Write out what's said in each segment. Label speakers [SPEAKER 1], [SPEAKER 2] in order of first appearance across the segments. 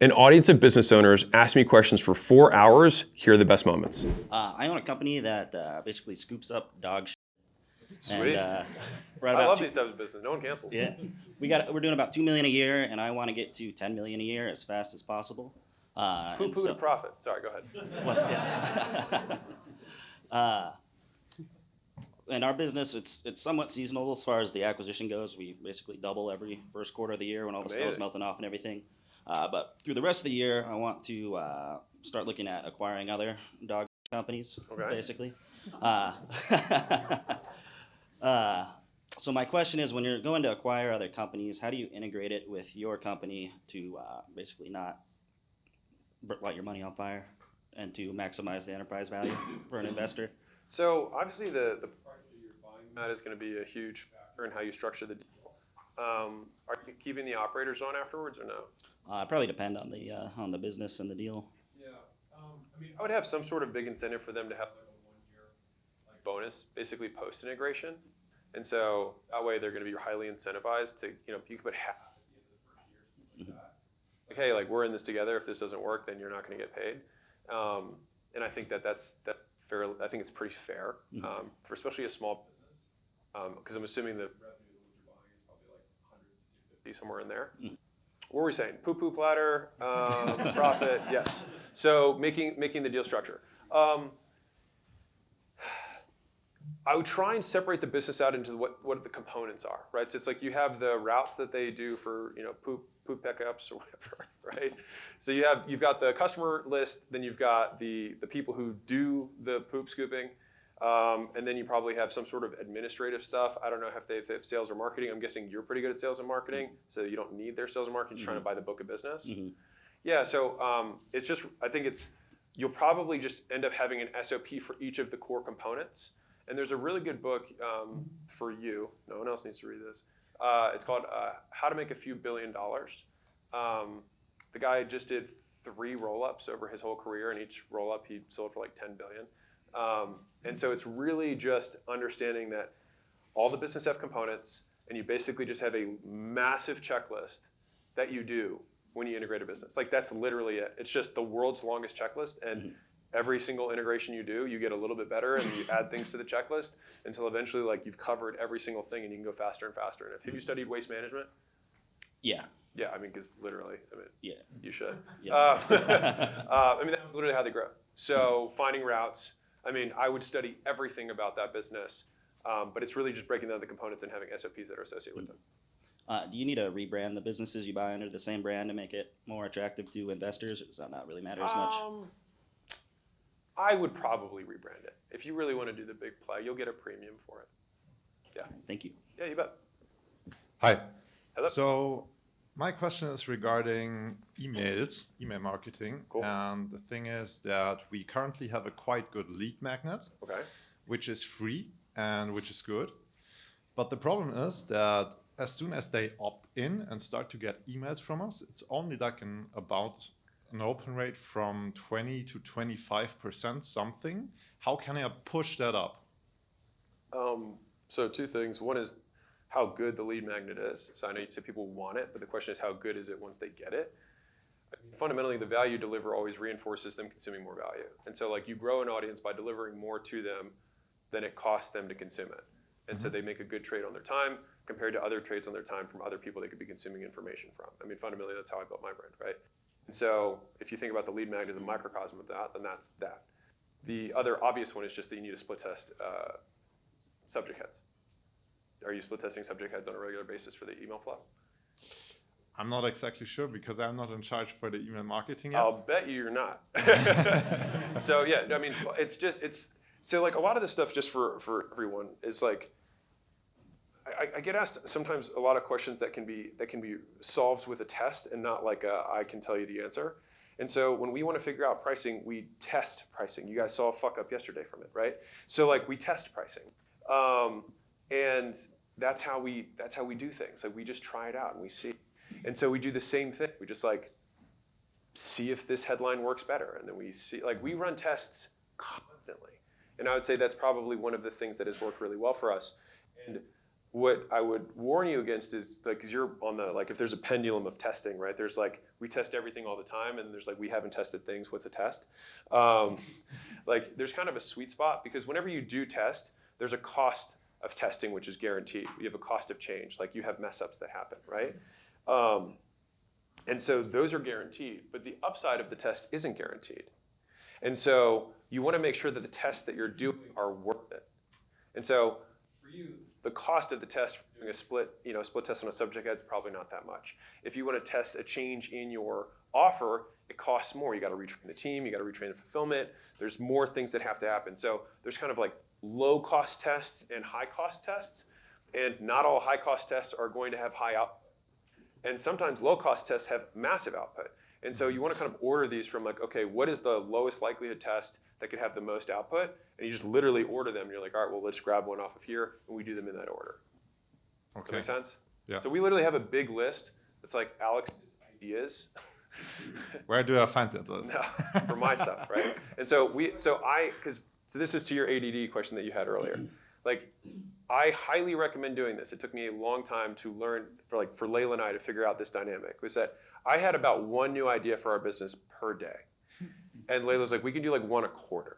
[SPEAKER 1] An audience of business owners ask me questions for 4 hours. Here are the best moments.
[SPEAKER 2] I own a company that basically scoops up dog shit.
[SPEAKER 3] Sweet.
[SPEAKER 2] And,
[SPEAKER 3] I love these types of business. No one cancels.
[SPEAKER 2] Yeah, we're doing about $2 million a year, and I want to get to $10 million a year as fast as possible.
[SPEAKER 3] Poo-poo to profit. Sorry, go ahead.
[SPEAKER 2] In our business, it's somewhat seasonal as far as the acquisition goes. We basically double every first quarter of the year when all the snow's melting off and everything. But through the rest of the year, I want to start looking at acquiring other dog companies, basically. So my question is, when you're going to acquire other companies, how do you integrate it with your company to basically not light your money on fire and to maximize the enterprise value for an investor?
[SPEAKER 3] So obviously the price that you're buying that is going to be a huge factor in how you structure the deal. Are you keeping the operators on afterwards or no?
[SPEAKER 2] Probably depend on the business and the deal.
[SPEAKER 3] Yeah, I mean, I would have some sort of big incentive for them to have like a 1-year bonus, basically post integration, and so that way they're going to be highly incentivized to, you can put half at the end of the first year. Like, hey, like we're in this together. If this doesn't work, then you're not going to get paid. And I think that's fair. I think it's pretty fair for especially a small business, because I'm assuming the revenue that you're buying is probably like 100 to 250 somewhere in there. What were we saying? Poo-poo platter, profit, yes. So making the deal structure. I would try and separate the business out into what the components are, right? So it's like you have the routes that they do for poop pickups or whatever, right? So you've got the customer list, then you've got the people who do the poop scooping, and then you probably have some sort of administrative stuff. I don't know if they have sales or marketing. I'm guessing you're pretty good at sales and marketing, so you don't need their sales and marketing. You're trying to buy the book of business. Yeah, so it's just, I think you'll probably just end up having an SOP for each of the core components. And there's a really good book for you. No one else needs to read this. It's called How to Make a Few $1 Billion. The guy just did 3 roll-ups over his whole career, and each roll-up he sold for like $10 billion. And so it's really just understanding that all the business have components, and you basically just have a massive checklist that you do when you integrate a business. Like that's literally it. It's just the world's longest checklist, and every single integration you do, you get a little bit better, and you add things to the checklist until eventually, like you've covered every single thing, and you can go faster and faster. And have you studied waste management?
[SPEAKER 2] Yeah.
[SPEAKER 3] Yeah, I mean, because literally,
[SPEAKER 2] yeah,
[SPEAKER 3] you should.
[SPEAKER 2] Yeah.
[SPEAKER 3] I mean, that's literally how they grow. So finding routes. I mean, I would study everything about that business, but it's really just breaking down the components and having SOPs that are associated with them.
[SPEAKER 2] Do you need to rebrand the businesses you buy under the same brand to make it more attractive to investors, or does that not really matter as much?
[SPEAKER 3] I would probably rebrand it. If you really want to do the big play, you'll get a premium for it. Yeah.
[SPEAKER 2] Thank you.
[SPEAKER 3] Yeah, you bet.
[SPEAKER 4] Hi.
[SPEAKER 3] Hello.
[SPEAKER 4] So my question is regarding email marketing.
[SPEAKER 3] Cool.
[SPEAKER 4] And the thing is that we currently have a quite good lead magnet, which is free and which is good. But the problem is that as soon as they opt in and start to get emails from us, it's only like about an open rate from 20 to 25% something. How can I push that up?
[SPEAKER 3] So 2 things. One is how good the lead magnet is. So I know you said people want it, but the question is how good is it once they get it? Fundamentally, the value deliver always reinforces them consuming more value. And so like you grow an audience by delivering more to them than it costs them to consume it. And so they make a good trade on their time compared to other trades on their time from other people they could be consuming information from. I mean, fundamentally, that's how I built my brand, right? And so if you think about the lead magnet as a microcosm of that, then that's that. The other obvious one is just that you need to split test subject heads. Are you split testing subject heads on a regular basis for the email flow?
[SPEAKER 4] I'm not exactly sure because I'm not in charge for the email marketing yet.
[SPEAKER 3] I'll bet you're not. So yeah, I mean, so like a lot of this stuff just for everyone is like, I get asked sometimes a lot of questions that can be solved with a test and not like I can tell you the answer. And so when we want to figure out pricing, we test pricing. You guys saw a fuck up yesterday from it, right? So like we test pricing, and that's how we do things. Like we just try it out and we see. And so we do the same thing. We just like see if this headline works better, and then we see like we run tests constantly. And I would say that's probably one of the things that has worked really well for us. And what I would warn you against is like, because you're on the, like, if there's a pendulum of testing, right? There's like, we test everything all the time, and there's like, we haven't tested things, what's a test? Like, there's kind of a sweet spot, because whenever you do test, there's a cost of testing which is guaranteed. You have a cost of change, like you have mess ups that happen, right? And so those are guaranteed, but the upside of the test isn't guaranteed. And so you want to make sure that the tests that you're doing are worth it. And so for you, the cost of the test for doing a split test on a subject head is probably not that much. If you want to test a change in your offer, it costs more. You got to retrain the team, you got to retrain the fulfillment. There's more things that have to happen. So there's kind of like low cost tests and high cost tests, and not all high cost tests are going to have high output. And sometimes low cost tests have massive output. And so you want to kind of order these from like, okay, what is the lowest likelihood test that could have the most output? And you just literally order them. And you're like, all right, well, let's grab one off of here, and we do them in that order. Does that make sense?
[SPEAKER 4] Yeah.
[SPEAKER 3] So we literally have a big list that's like Alex's ideas.
[SPEAKER 4] Where do I find that list?
[SPEAKER 3] No, for my stuff, right? And so so this is to your ADD question that you had earlier. Like, I highly recommend doing this. It took me a long time to learn, for Layla and I to figure out this dynamic, was that I had about one new idea for our business per day. And Layla's like, we can do like one a quarter.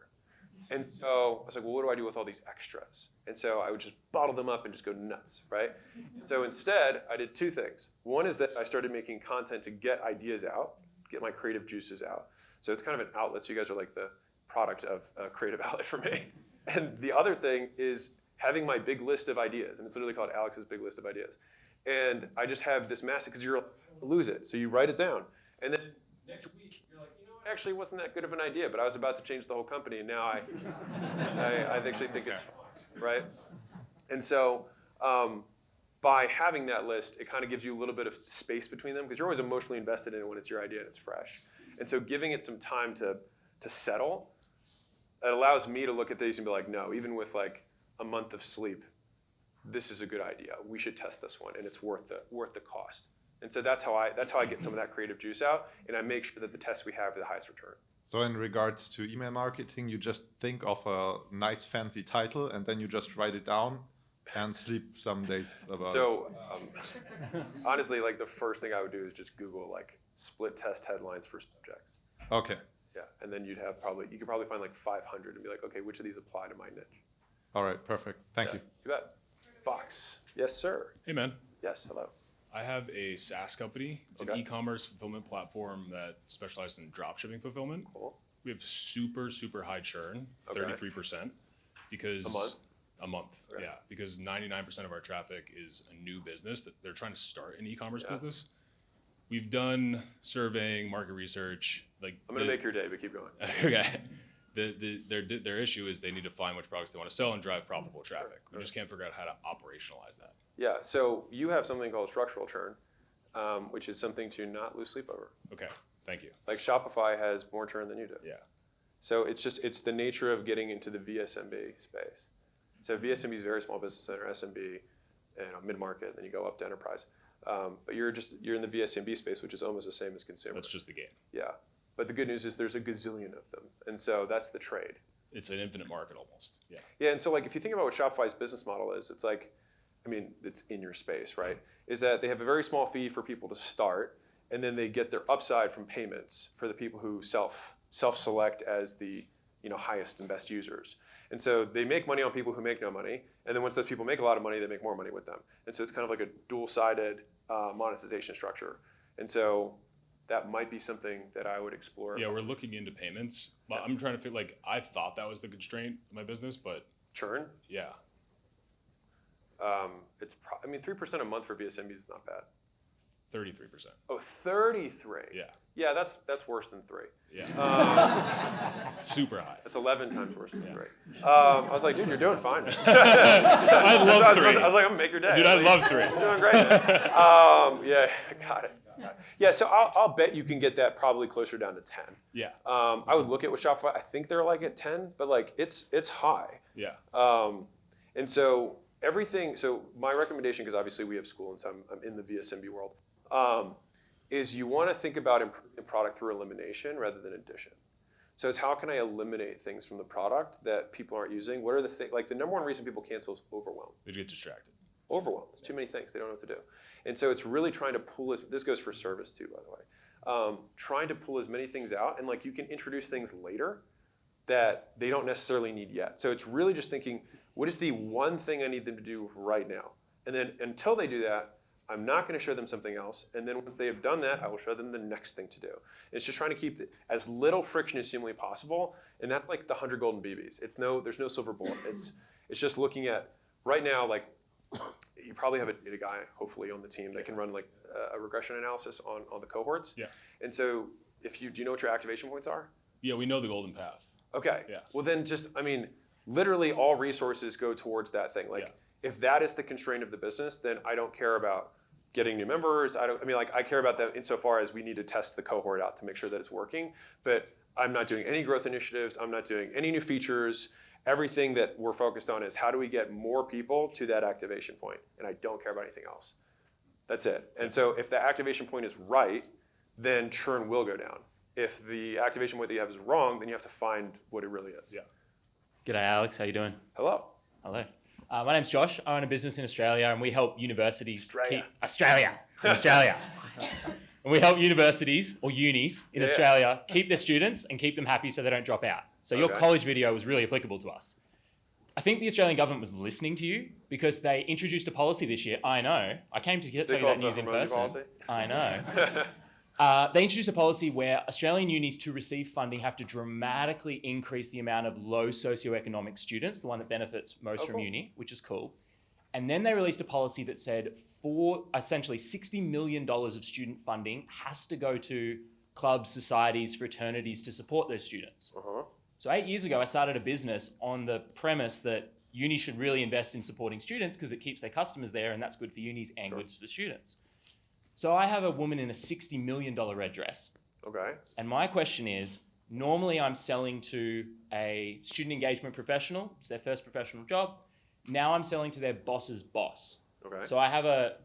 [SPEAKER 3] And so I was like, well, what do I do with all these extras? And so I would just bottle them up and just go nuts, right? And so instead, I did two things. One is that I started making content to get ideas out, get my creative juices out. So it's kind of an outlet. So you guys are like the product of a creative outlet for me. And the other thing is having my big list of ideas. And it's literally called Alex's Big List of Ideas. And I just have this massive, because you're lose it. So you write it down. And then next week, you're like, you know what, actually wasn't that good of an idea, but I was about to change the whole company, and now I actually think it's fine, right? And so by having that list, it kind of gives you a little bit of space between them, because you're always emotionally invested in it when it's your idea and it's fresh. And so giving it some time to settle, it allows me to look at these and be like, no, even with like a month of sleep, this is a good idea. We should test this one, and it's worth the cost. And so that's how I get some of that creative juice out, and I make sure that the tests we have are the highest return.
[SPEAKER 4] So in regards to email marketing, you just think of a nice fancy title, and then you just write it down and sleep some days about it.
[SPEAKER 3] So honestly, like the first thing I would do is just Google like split test headlines for subjects.
[SPEAKER 4] Okay.
[SPEAKER 3] Yeah, and then you could probably find like 500 and be like, okay, which of these apply to my niche?
[SPEAKER 4] All right, perfect. Thank you.
[SPEAKER 3] You bet. Box. Yes, sir.
[SPEAKER 5] Hey, man.
[SPEAKER 3] Yes, hello.
[SPEAKER 5] I have a SaaS company. It's an e-commerce fulfillment platform that specializes in dropshipping fulfillment.
[SPEAKER 3] Cool.
[SPEAKER 5] We have super, super high churn, 33%, because a month.
[SPEAKER 3] Okay.
[SPEAKER 5] Yeah, because 99% of our traffic is a new business that they're trying to start an e-commerce business. We've done surveying, market research. Like
[SPEAKER 3] I'm gonna make your day, but keep going.
[SPEAKER 5] Okay. Their issue is they need to find which products they want to sell and drive profitable traffic. We just can't figure out how to operationalize that.
[SPEAKER 3] Yeah, so you have something called structural churn, which is something to not lose sleep over.
[SPEAKER 5] Okay, thank you.
[SPEAKER 3] Like Shopify has more churn than you do.
[SPEAKER 5] Yeah.
[SPEAKER 3] So it's the nature of getting into the VSMB space. So VSMB is very small business owner, SMB, mid-market, then you go up to enterprise. But you're in the VSMB space, which is almost the same as consumer.
[SPEAKER 5] That's just the game.
[SPEAKER 3] Yeah. But the good news is there's a gazillion of them. And so that's the trade.
[SPEAKER 5] It's an infinite market almost. Yeah.
[SPEAKER 3] Yeah, and so like if you think about what Shopify's business model is, it's like, I mean, it's in your space, right? Is that they have a very small fee for people to start, and then they get their upside from payments for the people who self-select as the highest and best users. And so they make money on people who make no money, and then once those people make a lot of money, they make more money with them. And so it's kind of like a dual-sided monetization structure. And so that might be something that I would explore.
[SPEAKER 5] Yeah, we're looking into payments. Yeah. I'm trying to feel like I thought that was the constraint of my business, but
[SPEAKER 3] churn.
[SPEAKER 5] Yeah.
[SPEAKER 3] 3% a month for VSMBs is not bad.
[SPEAKER 5] 33%.
[SPEAKER 3] Oh, 33.
[SPEAKER 5] Yeah.
[SPEAKER 3] Yeah, that's worse than 3.
[SPEAKER 5] Yeah. Super high.
[SPEAKER 3] That's 11 times worse than 3. I was like, dude, you're doing fine.
[SPEAKER 5] I love 3.
[SPEAKER 3] I was like, I'm gonna make your day.
[SPEAKER 5] Dude, I love 3.
[SPEAKER 3] You're doing great. Yeah, got it. Yeah, so I'll bet you can get that probably closer down to 10.
[SPEAKER 5] Yeah.
[SPEAKER 3] I would look at what Shopify. I think they're like at 10, but like it's high.
[SPEAKER 5] Yeah.
[SPEAKER 3] And so everything. So my recommendation, because obviously we have school, and so I'm in the VSMB world, is you want to think about improving product through elimination rather than addition. So it's how can I eliminate things from the product that people aren't using? What are the things? Like the number one reason people cancel is overwhelm.
[SPEAKER 5] They get distracted.
[SPEAKER 3] overwhelmed. There's too many things. They don't know what to do. And so it's really trying to pull this goes for service too, by the way. Trying to pull as many things out, and like you can introduce things later that they don't necessarily need yet. So it's really just thinking, what is the one thing I need them to do right now? And then until they do that, I'm not going to show them something else. And then once they have done that, I will show them the next thing to do. It's just trying to keep as little friction as humanly possible. And that's like the 100 golden BBs. There's no silver bullet. It's just looking at right now, like you probably have a data guy, hopefully, on the team that can run like a regression analysis on the cohorts.
[SPEAKER 5] Yeah.
[SPEAKER 3] And so do you know what your activation points are?
[SPEAKER 5] Yeah, we know the golden path.
[SPEAKER 3] Okay.
[SPEAKER 5] Yeah.
[SPEAKER 3] Well, then literally all resources go towards that thing. Like if that is the constraint of the business, then I don't care about getting new members. I care about them insofar as we need to test the cohort out to make sure that it's working. But I'm not doing any growth initiatives. I'm not doing any new features. Everything that we're focused on is how do we get more people to that activation point? And I don't care about anything else. That's it. And so if the activation point is right, then churn will go down. If the activation point that you have is wrong, then you have to find what it really is.
[SPEAKER 5] Yeah.
[SPEAKER 6] G'day, Alex. How you doing?
[SPEAKER 3] Hello.
[SPEAKER 6] Hello. My name's Josh. I own a business in Australia, and we help universities
[SPEAKER 3] Australia.
[SPEAKER 6] And we help universities or unis in
[SPEAKER 3] Yeah.
[SPEAKER 6] Australia keep their students and keep them happy so they don't drop out. So your
[SPEAKER 3] Okay.
[SPEAKER 6] college video was really applicable to us. I think the Australian government was listening to you because they introduced a policy this year. I know. I came to tell you
[SPEAKER 3] call
[SPEAKER 6] that
[SPEAKER 3] it
[SPEAKER 6] news
[SPEAKER 3] the
[SPEAKER 6] in
[SPEAKER 3] Hormozy
[SPEAKER 6] person.
[SPEAKER 3] policy?
[SPEAKER 6] I know. They introduced a policy where Australian unis to receive funding have to dramatically increase the amount of low socioeconomic students, the one that benefits most from
[SPEAKER 3] cool.
[SPEAKER 6] uni, which is cool. And then they released a policy that said for essentially $60 million of student funding has to go to clubs, societies, fraternities to support those students.
[SPEAKER 3] Uh-huh.
[SPEAKER 6] So 8 years ago, I started a business on the premise that uni should really invest in supporting students because it keeps their customers there and that's good for unis and good for students. So I have a woman in a $60 million red dress.
[SPEAKER 3] Okay.
[SPEAKER 6] And my question is, normally I'm selling to a student engagement professional. It's their first professional job. Now I'm selling to their boss's boss.
[SPEAKER 3] Okay.
[SPEAKER 6] So I have a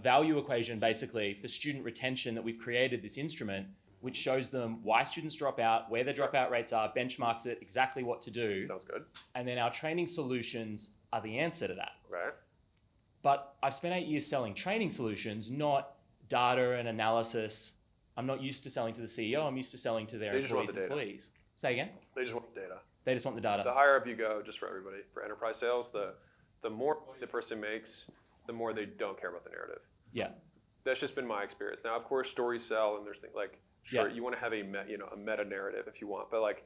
[SPEAKER 6] value equation basically for student retention that we've created this instrument, which shows them why students drop out, where their dropout rates are, benchmarks it, exactly what to do.
[SPEAKER 3] Sounds good.
[SPEAKER 6] And then our training solutions are the answer to that.
[SPEAKER 3] Okay.
[SPEAKER 6] But I've spent 8 years selling training solutions, not data and analysis. I'm not used to selling to the CEO. I'm used to selling to their
[SPEAKER 3] They just want
[SPEAKER 6] employees'
[SPEAKER 3] the data.
[SPEAKER 6] employees. Say again?
[SPEAKER 3] They just want the data.
[SPEAKER 6] They just want the data.
[SPEAKER 3] The higher up you go, just for everybody, for enterprise sales, the more money the person makes, the more they don't care about the narrative.
[SPEAKER 6] Yeah.
[SPEAKER 3] That's just been my experience. Now, of course, stories sell, and there's things like, sure,
[SPEAKER 6] Yeah.
[SPEAKER 3] you want to have a meta narrative if you want, but like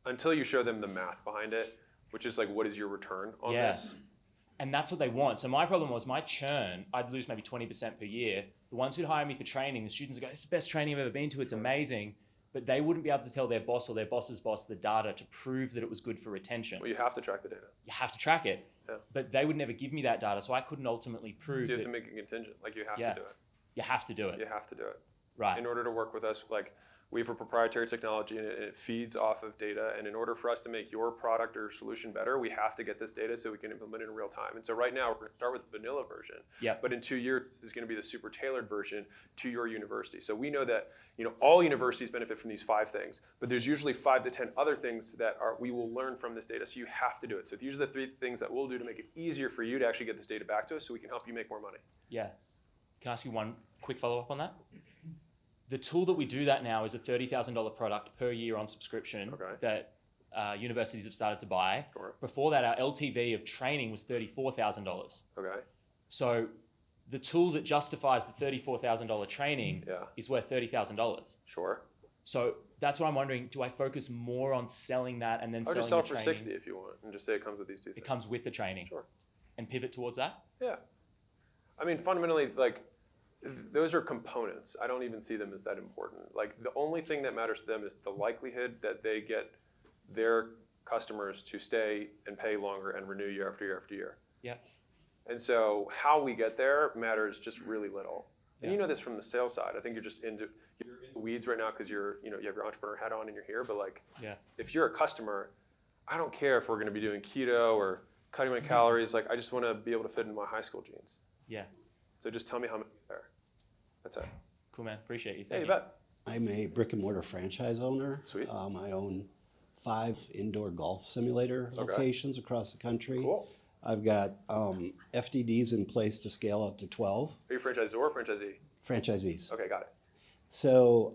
[SPEAKER 3] until you show them the math behind it, which is like, what is your return on
[SPEAKER 6] Yeah.
[SPEAKER 3] this?
[SPEAKER 6] And that's what they want. So my problem was my churn, I'd lose maybe 20% per year. The ones who'd hire me for training, the students would go, it's the best training I've ever been to, it's amazing. But they wouldn't be able to tell their boss or their boss's boss the data to prove that it was good for retention.
[SPEAKER 3] Well, you have to track the data.
[SPEAKER 6] You have to track it.
[SPEAKER 3] Yeah.
[SPEAKER 6] But they would never give me that data, so I couldn't ultimately prove
[SPEAKER 3] So you have
[SPEAKER 6] that
[SPEAKER 3] to make it contingent. Like you have
[SPEAKER 6] Yeah.
[SPEAKER 3] to do it.
[SPEAKER 6] you have to do it.
[SPEAKER 3] You have to do it.
[SPEAKER 6] Right.
[SPEAKER 3] In order to work with us, like we have a proprietary technology and it feeds off of data. And in order for us to make your product or solution better, we have to get this data so we can implement it in real time. And so right now we're going to start with the vanilla version.
[SPEAKER 6] Yep.
[SPEAKER 3] But in 2 years, there's going to be the super tailored version to your university. So we know that all universities benefit from these 5 things, but there's usually 5 to 10 other things that we will learn from this data. So you have to do it. So these are the 3 things that we'll do to make it easier for you to actually get this data back to us so we can help you make more money.
[SPEAKER 6] Yeah. Can I ask you one quick follow-up on that? The tool that we do that now is a $30,000 product per year on subscription that universities have started to buy.
[SPEAKER 3] Sure.
[SPEAKER 6] Before that, our LTV of training was $34,000.
[SPEAKER 3] Okay.
[SPEAKER 6] So the tool that justifies the $34,000 training
[SPEAKER 3] Yeah.
[SPEAKER 6] is worth $30,000.
[SPEAKER 3] Sure.
[SPEAKER 6] So that's what I'm wondering. Do I focus more on selling that and then
[SPEAKER 3] I'll
[SPEAKER 6] selling
[SPEAKER 3] just sell
[SPEAKER 6] the
[SPEAKER 3] it for
[SPEAKER 6] training?
[SPEAKER 3] 60 if you want and just say it comes with these 2
[SPEAKER 6] It
[SPEAKER 3] things.
[SPEAKER 6] comes with the training.
[SPEAKER 3] Sure.
[SPEAKER 6] And pivot towards that?
[SPEAKER 3] Yeah. I mean, fundamentally, like, those are components. I don't even see them as that important. Like, the only thing that matters to them is the likelihood that they get their customers to stay and pay longer and renew year after year after year.
[SPEAKER 6] Yeah.
[SPEAKER 3] And so how we get there matters just really little. And
[SPEAKER 6] Yeah.
[SPEAKER 3] you know this from the sales side. I think you're in the weeds right now because you have your entrepreneur hat on and you're here. But like,
[SPEAKER 6] Yeah.
[SPEAKER 3] if you're a customer, I don't care if we're going to be doing keto or cutting my calories. Like, I just want to be able to fit in my high school jeans.
[SPEAKER 6] Yeah.
[SPEAKER 3] So just tell me how many there. That's it.
[SPEAKER 6] Cool, man. Appreciate you.
[SPEAKER 3] Yeah,
[SPEAKER 6] Thank
[SPEAKER 3] you
[SPEAKER 6] you.
[SPEAKER 3] bet.
[SPEAKER 7] I'm a brick and mortar franchise owner.
[SPEAKER 3] Sweet.
[SPEAKER 7] I own 5 indoor golf simulator
[SPEAKER 3] Okay.
[SPEAKER 7] locations across the country.
[SPEAKER 3] Cool.
[SPEAKER 7] I've got FDDs in place to scale up to 12
[SPEAKER 3] Are you franchisor or franchisee?
[SPEAKER 7] franchisees.
[SPEAKER 3] Okay, got it.
[SPEAKER 7] So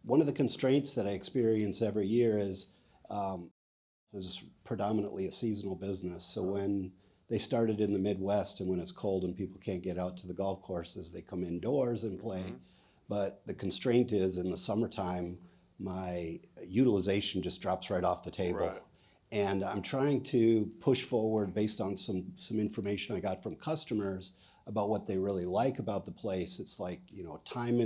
[SPEAKER 7] one of the constraints that I experience every year is predominantly a seasonal business. So when they started in the Midwest and when it's cold and people can't get out to the golf courses, they come indoors and play. But the constraint is in the summertime, my utilization just drops right off the table.
[SPEAKER 3] Right.
[SPEAKER 7] And I'm trying to push forward based on some information I got from customers about what they really like about the place. It's like, you know, time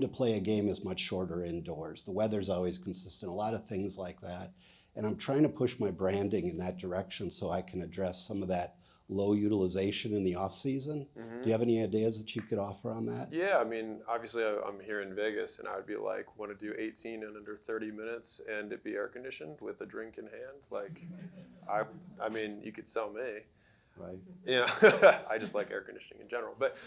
[SPEAKER 7] to play a game is much shorter indoors. The weather's always consistent, a lot of things like that. And I'm trying to push my branding in that direction so I can address some of that low utilization in the off season. Do you have any ideas that you could offer on that?
[SPEAKER 3] Yeah, I mean, obviously I'm here in Vegas and I would be like, want to do 18 in under 30 minutes and it be air conditioned with a drink in hand. Like, I mean, you could sell me.
[SPEAKER 7] Right.
[SPEAKER 3] Yeah, I just like air conditioning in general. But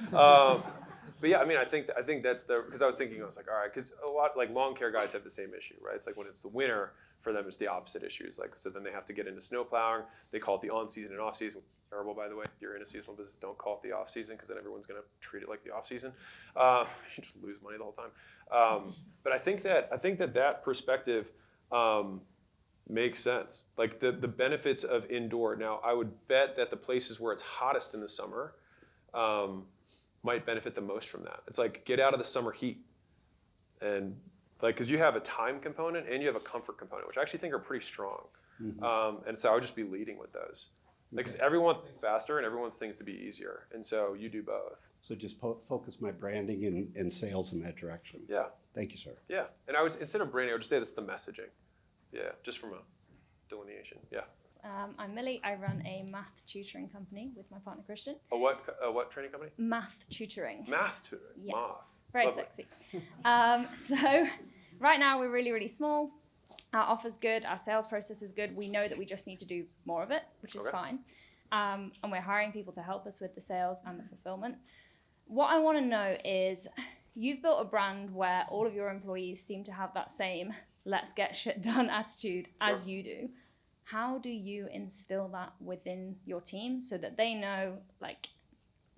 [SPEAKER 3] yeah, I mean, I think that's because I was thinking, I was like, all right, because a lot, like lawn care guys have the same issue, right? It's like when it's the winter, for them it's the opposite issue. It's like, so then they have to get into snow plowing. They call it the on season and off season. Terrible, by the way. If you're in a seasonal business, don't call it the off season because then everyone's going to treat it like the off season. You just lose money the whole time. But I think that perspective makes sense. Like the benefits of indoor. Now, I would bet that the places where it's hottest in the summer might benefit the most from that. It's like get out of the summer heat, and like because you have a time component and you have a comfort component, which I actually think are pretty strong. And so I would just be leading with those. Like, 'cause everyone thinks faster and everyone thinks to be easier, and so you do both.
[SPEAKER 7] So just focus my branding and sales in that direction.
[SPEAKER 3] Yeah.
[SPEAKER 7] Thank you, sir.
[SPEAKER 3] Yeah, and I was instead of branding, I would just say this is the messaging. Yeah, just from a delineation. Yeah.
[SPEAKER 8] I'm Millie. I run a math tutoring company with my partner Christian.
[SPEAKER 3] A what training company?
[SPEAKER 8] Math tutoring.
[SPEAKER 3] Math tutoring.
[SPEAKER 8] Yes.
[SPEAKER 3] Math.
[SPEAKER 8] Very
[SPEAKER 3] Lovely.
[SPEAKER 8] sexy. So right now we're really, really small. Our offer's good. Our sales process is good. We know that we just need to do more of it, which is
[SPEAKER 3] Okay.
[SPEAKER 8] fine. And we're hiring people to help us with the sales and the fulfillment. What I want to know is you've built a brand where all of your employees seem to have that same let's get shit done attitude as you do. How do you instill that within your team so that they know, like,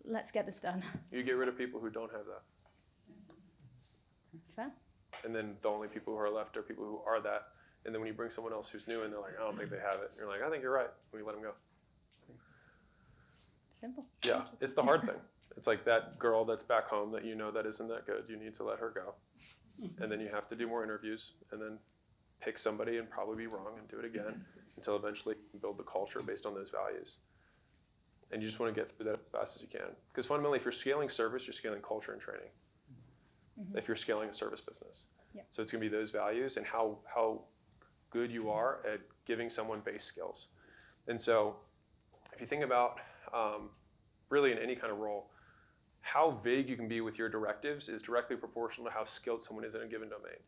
[SPEAKER 8] let's get this done?
[SPEAKER 3] You get rid of people who don't have that,
[SPEAKER 8] Fair?
[SPEAKER 3] and then the only people who are left are people who are that. And then when you bring someone else who's new and they're like, I don't think they have it, you're like, I think you're right. We let them go.
[SPEAKER 8] Simple.
[SPEAKER 3] Yeah, it's the hard thing. It's like that girl that's back home that you know that isn't that good. You need to let her go. And then you have to do more interviews and then pick somebody and probably be wrong and do it again until eventually you can build the culture based on those values. And you just want to get through that as fast as you can. Because fundamentally, if you're scaling service, you're scaling culture and training. If you're scaling a service business.
[SPEAKER 8] Yep.
[SPEAKER 3] So it's going to be those values and how good you are at giving someone base skills. And so if you think about really in any kind of role, how vague you can be with your directives is directly proportional to how skilled someone is in a given domain.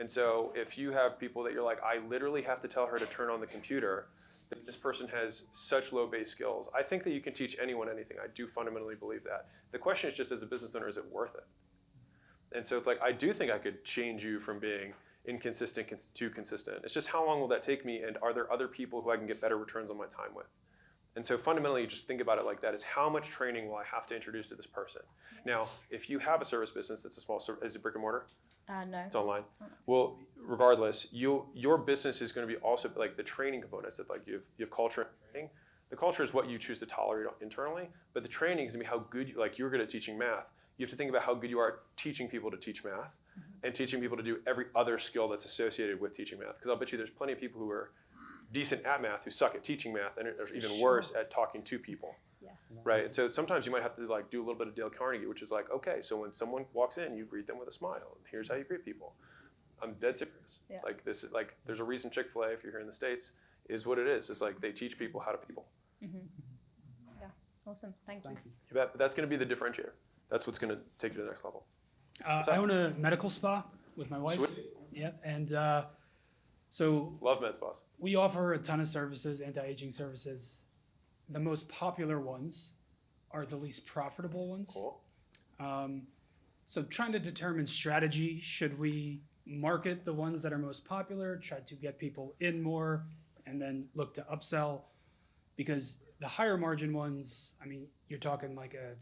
[SPEAKER 3] And so if you have people that you're like, I literally have to tell her to turn on the computer, then this person has such low base skills. I think that you can teach anyone anything. I do fundamentally believe that. The question is just, as a business owner, is it worth it? And so it's like, I do think I could change you from being inconsistent to consistent. It's just how long will that take me, and are there other people who I can get better returns on my time with? And so fundamentally, just think about it like that, is how much training will I have to introduce to this person? Now, if you have a service business that's a small service, is it brick and mortar?
[SPEAKER 8] No.
[SPEAKER 3] It's online. Well, regardless, your business is going to be also like the training components that like you have culture and training. The culture is what you choose to tolerate internally, but the training is going to be how good like you're good at teaching math. You have to think about how good you are at teaching people to teach math and teaching people to do every other skill that's associated with teaching math. Because I'll bet you there's plenty of people who are decent at math who suck at teaching math and are even worse at talking to people.
[SPEAKER 8] Yes.
[SPEAKER 3] Right, and so sometimes you might have to like do a little bit of Dale Carnegie, which is like, okay, so when someone walks in, you greet them with a smile. Here's how you greet people. I'm dead serious.
[SPEAKER 8] Yeah.
[SPEAKER 3] Like this is like, there's a reason Chick-fil-A, if you're here in the States, is what it is. It's like they teach people how to people.
[SPEAKER 8] Yeah. Awesome. Thank you.
[SPEAKER 3] You bet, but that's going to be the differentiator. That's what's going to take you to the next level.
[SPEAKER 9] I own a medical spa with my wife.
[SPEAKER 3] Sweet.
[SPEAKER 9] Yeah, and so
[SPEAKER 3] Love med spas.
[SPEAKER 9] we offer a ton of services, anti-aging services. The most popular ones are the least profitable ones.
[SPEAKER 3] Cool.
[SPEAKER 9] So trying to determine strategy, should we market the ones that are most popular, try to get people in more, and then look to upsell? because the higher margin ones, I mean, you're talking like a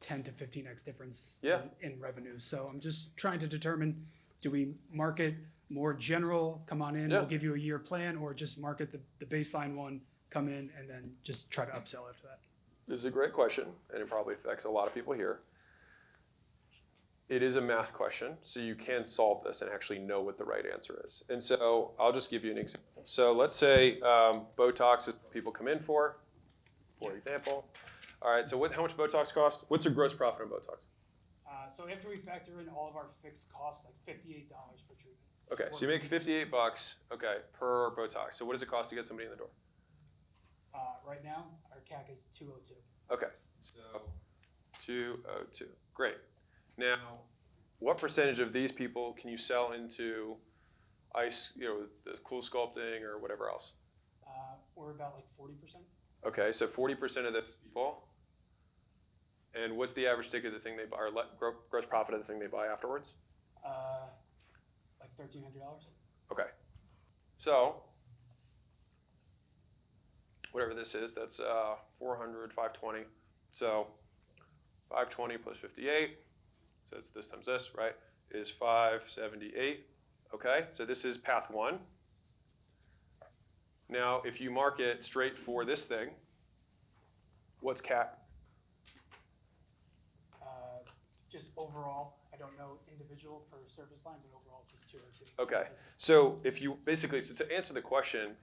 [SPEAKER 9] 10 to 15x difference
[SPEAKER 3] Yeah.
[SPEAKER 9] in revenue. So I'm just trying to determine, do we market more general, come on in,
[SPEAKER 3] Yeah.
[SPEAKER 9] we'll give you a year plan, or just market the baseline one, come in, and then just try to upsell after that?
[SPEAKER 3] This is a great question, and it probably affects a lot of people here. It is a math question, so you can solve this and actually know what the right answer is. And so I'll just give you an example. So let's say Botox is what people come in for example. All right, so how much Botox costs? What's your gross profit on Botox?
[SPEAKER 9] So after we factor in all of our fixed costs, like $58 per treatment.
[SPEAKER 3] Okay, so you make $58, okay, per Botox. So what does it cost to get somebody in the door?
[SPEAKER 9] Right now, our CAC is 202.
[SPEAKER 3] Okay, so 202, great. Now, what percentage of these people can you sell into ice, the cool sculpting or whatever else?
[SPEAKER 9] We're about like 40%.
[SPEAKER 3] Okay, so 40% of the people. And what's the average ticket of the thing they buy, or gross profit of the thing they buy afterwards?
[SPEAKER 9] Like $1,300.
[SPEAKER 3] Okay, so whatever this is, that's 400, 520. So 520 plus 58, so it's this times this, right, is 578. Okay, so this is path one. Now, if you market straight for this thing, what's CAC?
[SPEAKER 9] Just overall, I don't know individual per service line, but overall it's just 202.
[SPEAKER 3] Okay, so if you basically, so to answer the question,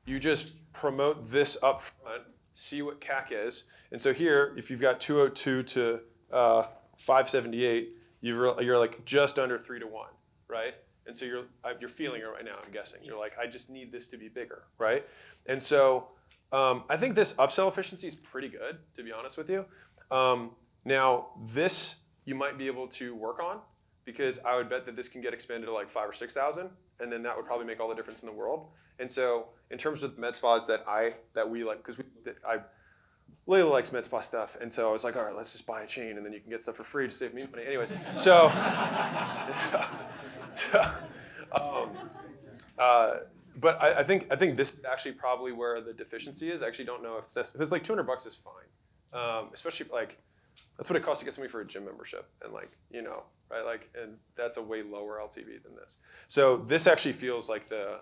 [SPEAKER 3] you just promote this up front, see what CAC is. And so here, if you've got 202 to 578, you're like just under 3 to 1, right? And so you're feeling it right now, I'm guessing. You're like, I just need this to be bigger, right? And so I think this upsell efficiency is pretty good, to be honest with you. Now, this you might be able to work on, because I would bet that this can get expanded to like 5,000 or 6,000, and then that would probably make all the difference in the world. And so, in terms of med spas that we like, because Layla likes med spa stuff, and so I was like, all right, let's just buy a chain, and then you can get stuff for free to save me money. Anyways, but I think this is actually probably where the deficiency is. I actually don't know if it's like $200 is fine, especially like. That's what it costs to get somebody for a gym membership, and right, and that's a way lower LTV than this. So this actually feels like the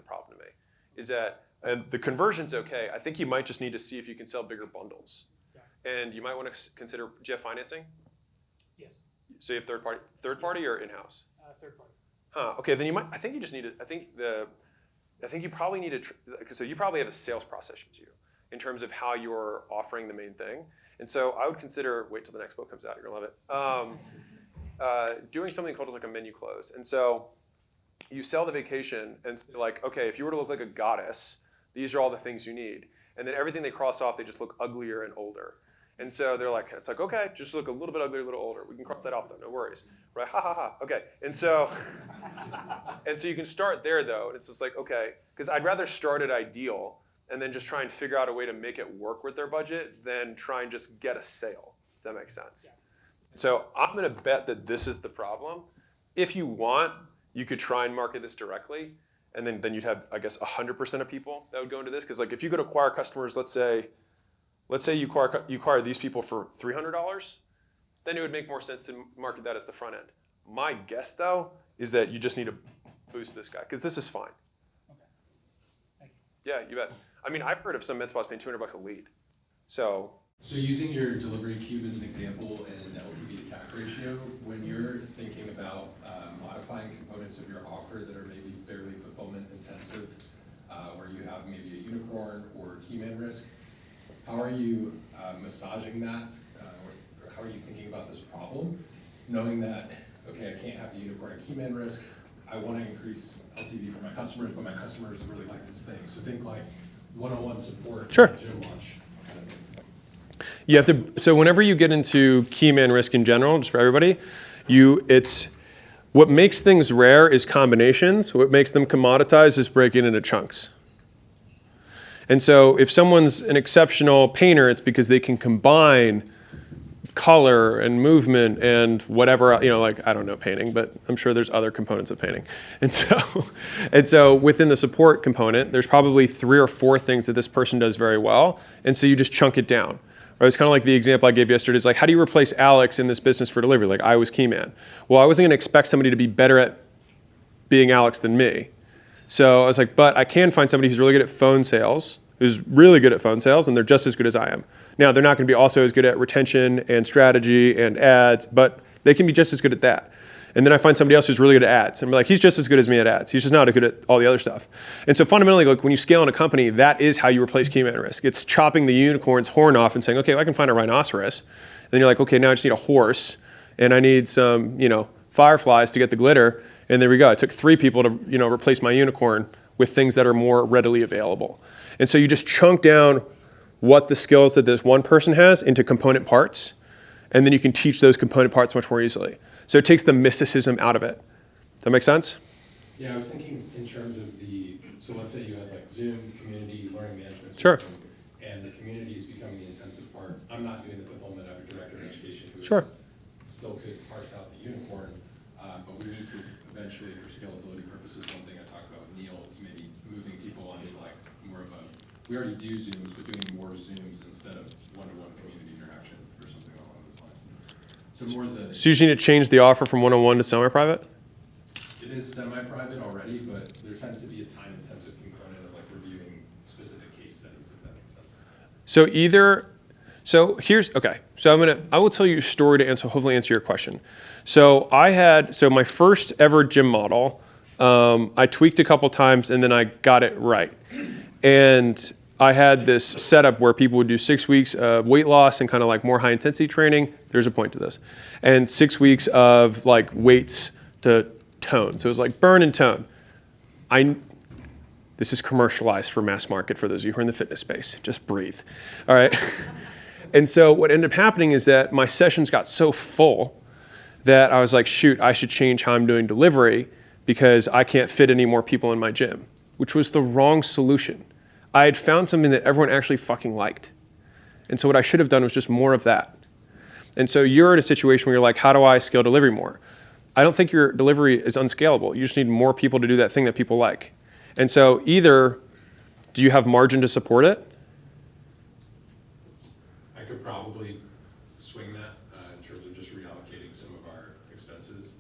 [SPEAKER 3] problem to me, is that, and the conversion's okay. I think you might just need to see if you can sell bigger bundles, and you might want to consider. Do you have financing?
[SPEAKER 9] Yes.
[SPEAKER 3] So you have third party or in-house?
[SPEAKER 9] Third party.
[SPEAKER 3] Huh. Okay, then you might. I think you just need to. I think you probably need to. So you probably have a sales process to you in terms of how you're offering the main thing. And so I would consider, wait till the next book comes out, you're gonna love it, doing something called like a menu close. And so you sell the vacation and say like, okay, if you were to look like a goddess, these are all the things you need. And then everything they cross off, they just look uglier and older. And so they're like, it's like, okay, just look a little bit uglier, a little older. We can cross that off though, no worries. Right, ha ha ha, okay. And so you can start there though, and it's just like, okay, because I'd rather start at ideal and then just try and figure out a way to make it work with their budget than try and just get a sale. Does that make sense? Yeah. So I'm gonna bet that this is the problem. If you want, you could try and market this directly, and then you'd have, I guess, 100% of people that would go into this. Because like if you go to acquire customers, let's say you acquire these people for $300, then it would make more sense to market that as the front end. My guess though is that you just need to boost this guy, because this is fine.
[SPEAKER 9] Okay. Thank you.
[SPEAKER 3] Yeah, you bet. I mean, I've heard of some med spas paying $200 a lead. So
[SPEAKER 10] using your delivery cube as an example and LTV to CAC ratio, when you're thinking about modifying components of your offer that are maybe fairly fulfillment intensive, where you have maybe a unicorn or key man risk, how are you massaging that? Or how are you thinking about this problem, knowing that, okay, I can't have the unicorn and key man risk, I want to increase LTV for my customers, but my customers really like this thing. So think like one-on-one support,
[SPEAKER 1] Sure.
[SPEAKER 10] gym launch kind of thing.
[SPEAKER 1] You have to, so whenever you get into key man risk in general, just for everybody, what makes things rare is combinations. What makes them commoditized is breaking into chunks. And so if someone's an exceptional painter, it's because they can combine color and movement and whatever, like, I don't know painting, but I'm sure there's other components of painting. And so within the support component, there's probably 3 or 4 things that this person does very well. And so you just chunk it down. Right? It's kind of like the example I gave yesterday is like, how do you replace Alex in this business for delivery? Like, I was key man. Well, I wasn't going to expect somebody to be better at being Alex than me. So I was like, but I can find somebody who's really good at phone sales, who's really good at phone sales, and they're just as good as I am. Now, they're not going to be also as good at retention and strategy and ads, but they can be just as good at that. And then I find somebody else who's really good at ads. And I'm like, he's just as good as me at ads. He's just not as good at all the other stuff. And so fundamentally, like when you scale in a company, that is how you replace key man risk. It's chopping the unicorn's horn off and saying, okay, well, I can find a rhinoceros. And then you're like, okay, now I just need a horse, and I need some, fireflies to get the glitter. And there we go. It took 3 people to, replace my unicorn with things that are more readily available. And so you just chunk down what the skills that this one person has into component parts, and then you can teach those component parts much more easily. So it takes the mysticism out of it. Does that make sense?
[SPEAKER 10] Yeah, I was thinking in terms of so let's say you had like Zoom, community, learning management system,
[SPEAKER 1] Sure.
[SPEAKER 10] and the community is becoming the intensive part. I'm not doing the fulfillment of a director of education who
[SPEAKER 1] Sure.
[SPEAKER 10] still could parse out the unicorn, but we need to eventually, for scalability purposes, one thing I talked about with Neil is maybe moving people onto like more of a, we already do Zooms, but doing more Zooms instead of one-to-one community interaction or something along those lines. So more the,
[SPEAKER 1] So you just need to change the offer from one-on-one to semi-private?
[SPEAKER 10] it is semi-private already, but there tends to be a time-intensive component of like reviewing specific case studies, if that makes sense.
[SPEAKER 1] So I will tell you a story to hopefully answer your question. So my first ever gym model, I tweaked a couple times and then I got it right. And I had this setup where people would do 6 weeks of weight loss and kind of like more high intensity training. There's a point to this. And 6 weeks of like weights to tone. So it was like burn and tone. This is commercialized for mass market for those of you who are in the fitness space. Just breathe. All right. And so what ended up happening is that my sessions got so full that I was like, shoot, I should change how I'm doing delivery because I can't fit any more people in my gym, which was the wrong solution. I had found something that everyone actually fucking liked. And so what I should have done was just more of that. And so you're in a situation where you're like, how do I scale delivery more? I don't think your delivery is unscalable. You just need more people to do that thing that people like. And so either do you have margin to support it?
[SPEAKER 10] I could probably swing that in terms of just reallocating some of our expenses.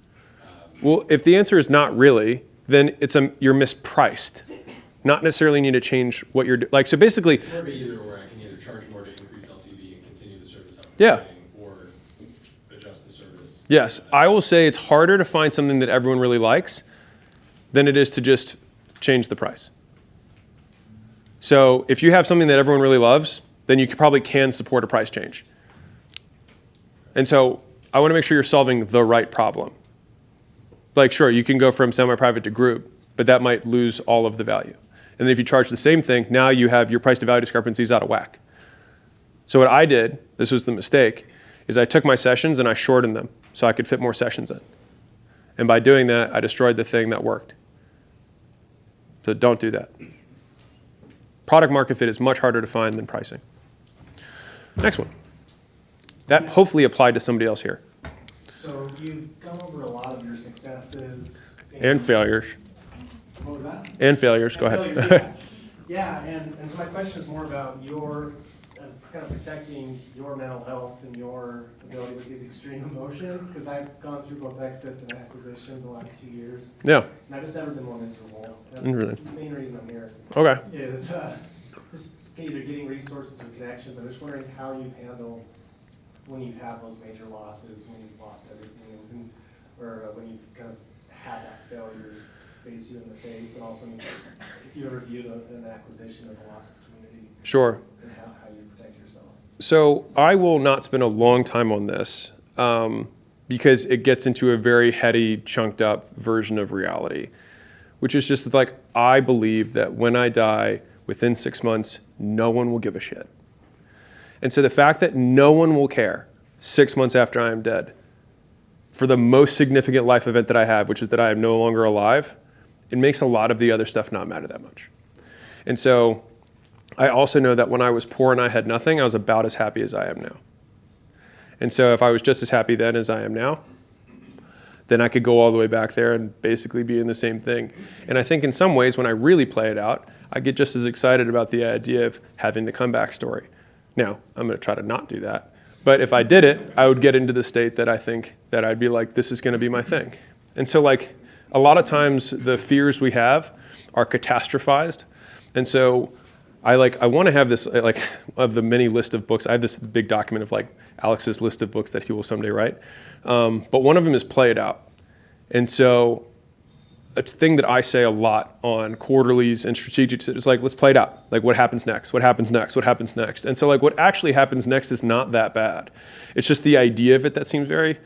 [SPEAKER 1] Well, if the answer is not really, then you're mispriced. Not necessarily need to change what you're doing. Like, so basically,
[SPEAKER 10] It's more of a either or. I can either charge more to increase LTV and continue the service I'm
[SPEAKER 1] Yeah.
[SPEAKER 10] providing, or adjust the service.
[SPEAKER 1] yes, I will say it's harder to find something that everyone really likes than it is to just change the price. So if you have something that everyone really loves, then you probably can support a price change. And so I want to make sure you're solving the right problem. Like, sure, you can go from semi-private to group, but that might lose all of the value. And then if you charge the same thing, now you have your price to value discrepancies out of whack. So what I did, this was the mistake, is I took my sessions and I shortened them so I could fit more sessions in. And by doing that, I destroyed the thing that worked. So don't do that. Product market fit is much harder to find than pricing. Next one. That hopefully applied to somebody else here.
[SPEAKER 11] So you've gone over a lot of your successes.
[SPEAKER 1] And failures.
[SPEAKER 11] What was that?
[SPEAKER 1] And failures, go
[SPEAKER 11] And
[SPEAKER 1] ahead.
[SPEAKER 11] failures, yeah, and so my question is more about your kind of protecting your mental health and your ability with these extreme emotions, because I've gone through both exits and acquisitions the last 2 years,
[SPEAKER 1] Yeah.
[SPEAKER 11] and I've just never been more miserable. That's
[SPEAKER 1] Really?
[SPEAKER 11] the main reason I'm here.
[SPEAKER 1] Okay.
[SPEAKER 11] Is just either getting resources or connections. I'm just wondering how you've handled when you have those major losses, when you've lost everything, or when you've kind of had that failures face you in the face, and also if you ever view an acquisition as a loss of community.
[SPEAKER 1] Sure.
[SPEAKER 11] And how you protect yourself.
[SPEAKER 1] So I will not spend a long time on this because it gets into a very heady, chunked up version of reality, which is just like, I believe that when I die, within 6 months, no one will give a shit. And so the fact that no one will care 6 months after I am dead for the most significant life event that I have, which is that I am no longer alive, it makes a lot of the other stuff not matter that much. And so I also know that when I was poor and I had nothing, I was about as happy as I am now. And so if I was just as happy then as I am now, then I could go all the way back there and basically be in the same thing. And I think in some ways, when I really play it out, I get just as excited about the idea of having the comeback story. Now, I'm going to try to not do that. But if I did it, I would get into the state that I think that I'd be like, this is going to be my thing. And so like a lot of times the fears we have are catastrophized. And so I want to have this, like, of the many list of books, I have this big document of like Alex's list of books that he will someday write. But one of them is Play It Out. And so a thing that I say a lot on quarterlies and strategics is like, let's play it out. Like, what happens next? What happens next? What happens next? And so like what actually happens next is not that bad. It's just the idea of it that seems very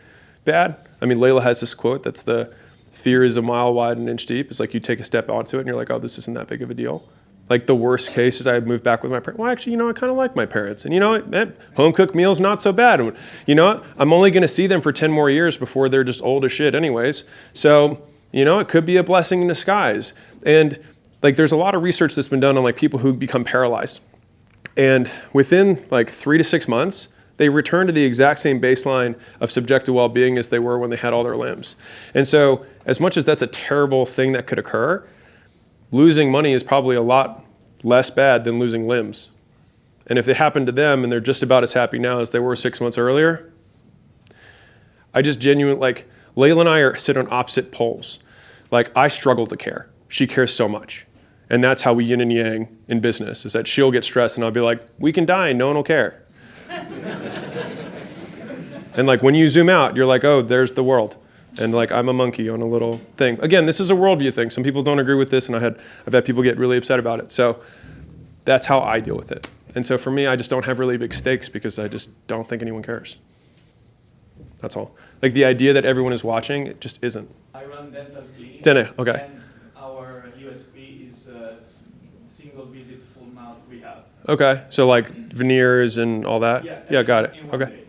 [SPEAKER 1] bad. I mean, Layla has this quote that's the fear is a mile wide and an inch deep. It's like you take a step onto it and you're like, oh, this isn't that big of a deal. Like the worst case is I moved back with my parents. Well, actually, I kind of like my parents. And home cooked meals, not so bad. And I'm only going to see them for 10 more years before they're just old as shit anyways. So, it could be a blessing in disguise. And like, there's a lot of research that's been done on like people who become paralyzed. And within like 3 to 6 months, they return to the exact same baseline of subjective well-being as they were when they had all their limbs. And so as much as that's a terrible thing that could occur, losing money is probably a lot less bad than losing limbs. And if it happened to them and they're just about as happy now as they were 6 months earlier, I just genuinely, like, Layla and I sit on opposite poles. Like, I struggle to care. She cares so much. And that's how we yin and yang in business, is that she'll get stressed and I'll be like, we can die and no one will care. And like, when you zoom out, you're like, oh, there's the world. And like, I'm a monkey on a little thing. Again, this is a worldview thing. Some people don't agree with this, and I've had people get really upset about it. So that's how I deal with it. And so for me, I just don't have really big stakes because I just don't think anyone cares. That's all. Like the idea that everyone is watching, it just isn't.
[SPEAKER 12] I run dental clinics.
[SPEAKER 1] Okay.
[SPEAKER 12] And our USP is single visit full mouth rehab.
[SPEAKER 1] Okay. So like veneers and all that? Yeah, got it. Okay.
[SPEAKER 12] Day.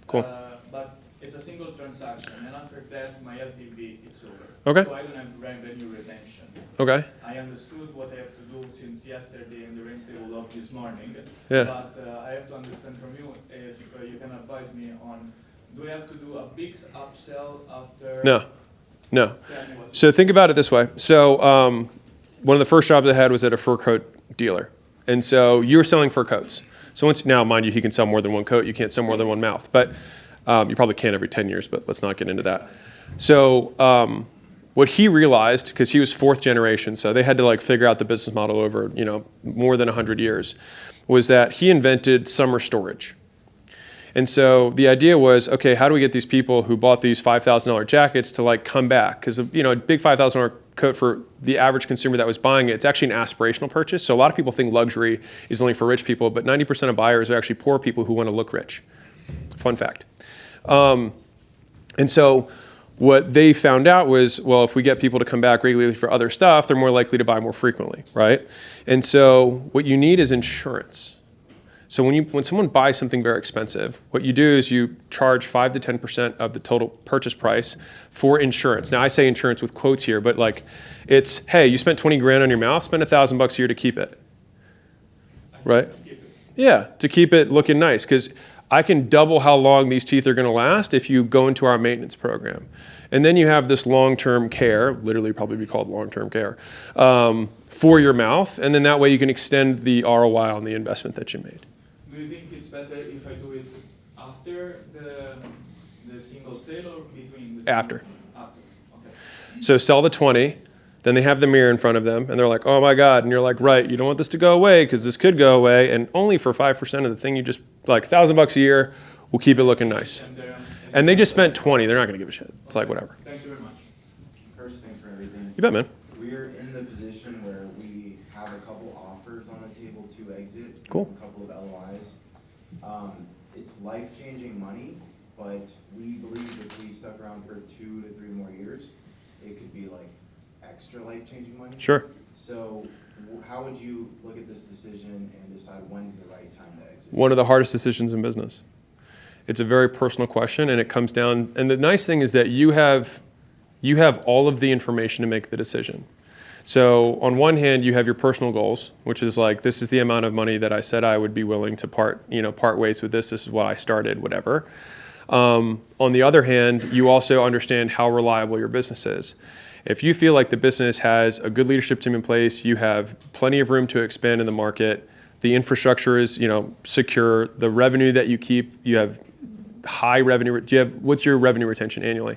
[SPEAKER 1] Cool.
[SPEAKER 12] But it's a single transaction, and after that, my LTV is over.
[SPEAKER 1] Okay.
[SPEAKER 12] So I don't have revenue retention.
[SPEAKER 1] Okay.
[SPEAKER 12] I understood what I have to do since yesterday in the ring table of this morning.
[SPEAKER 1] Yeah.
[SPEAKER 12] But I have to understand from you if you can advise me on, do I have to do a big upsell after?
[SPEAKER 1] No. So think about it this way. So one of the first jobs I had was at a fur coat dealer. And so you were selling fur coats. So now, mind you, he can sell more than one coat. You can't sell more than one mouth. But you probably can every 10 years, but let's not get into that. So what he realized, because he was fourth generation, so they had to like figure out the business model over more than 100 years, was that he invented summer storage. And so the idea was, okay, how do we get these people who bought these $5,000 jackets to like come back? Because a big $5,000 coat for the average consumer that was buying it, it's actually an aspirational purchase. So a lot of people think luxury is only for rich people, but 90% of buyers are actually poor people who want to look rich. Fun fact. And so what they found out was, well, if we get people to come back regularly for other stuff, they're more likely to buy more frequently, right? And so what you need is insurance. So when someone buys something very expensive, what you do is you charge 5 to 10% of the total purchase price for insurance. Now I say insurance with quotes here, but like it's, hey, you spent 20 grand on your mouth, spend $1,000 a year to keep it, right? Yeah, to keep it looking nice, because I can double how long these teeth are going to last if you go into our maintenance program. And then you have this long-term care, literally probably be called long-term care, for your mouth, and then that way you can extend the ROI on the investment that you made.
[SPEAKER 12] Do you think it's better if I do it after the single sale or between the
[SPEAKER 1] After.
[SPEAKER 12] After, okay.
[SPEAKER 1] So sell the 20, then they have the mirror in front of them, and they're like, oh my God, and you're like, right, you don't want this to go away because this could go away, and only for 5% of the thing you just, like $1,000 a year, we'll keep it looking nice. And they just spent 20, they're not gonna give a shit. It's like, whatever.
[SPEAKER 12] Thank you very much.
[SPEAKER 13] First, thanks for everything.
[SPEAKER 1] You bet, man.
[SPEAKER 13] We're in the position where we have a couple offers on the table to exit.
[SPEAKER 1] Cool.
[SPEAKER 13] A couple of LOIs. It's life-changing money, but we believe if we stuck around for 2 to 3 more years, it could be like extra life-changing money.
[SPEAKER 1] Sure.
[SPEAKER 13] So how would you look at this decision and decide when's the right time to exit?
[SPEAKER 1] One of the hardest decisions in business. It's a very personal question, and it comes down, and the nice thing is that you have all of the information to make the decision. So on one hand, you have your personal goals, which is like, this is the amount of money that I said I would be willing to part ways with this. This is what I started, whatever. On the other hand, you also understand how reliable your business is. If you feel like the business has a good leadership team in place, you have plenty of room to expand in the market, the infrastructure is, secure, the revenue that you keep, you have high revenue. What's your revenue retention annually?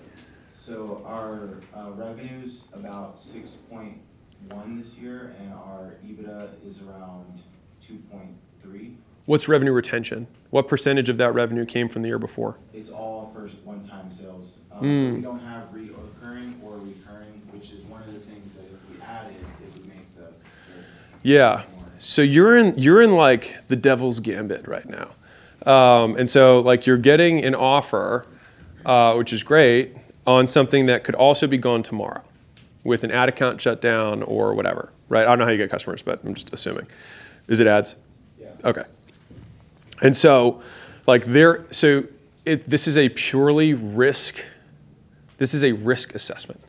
[SPEAKER 13] So our revenue's about 6.1 this year, and our EBITDA is around 2.3.
[SPEAKER 1] What's revenue retention? What percentage of that revenue came from the year before?
[SPEAKER 13] It's all first one-time sales. So we don't have reoccurring or recurring, which is one of the things that if we added, it would make the
[SPEAKER 1] Yeah. So you're in like the devil's gambit right now. And so like you're getting an offer, which is great, on something that could also be gone tomorrow with an ad account shut down or whatever, right? I don't know how you get customers, but I'm just assuming. Is it ads?
[SPEAKER 13] Yeah.
[SPEAKER 1] Okay. And so like this is a purely risk assessment.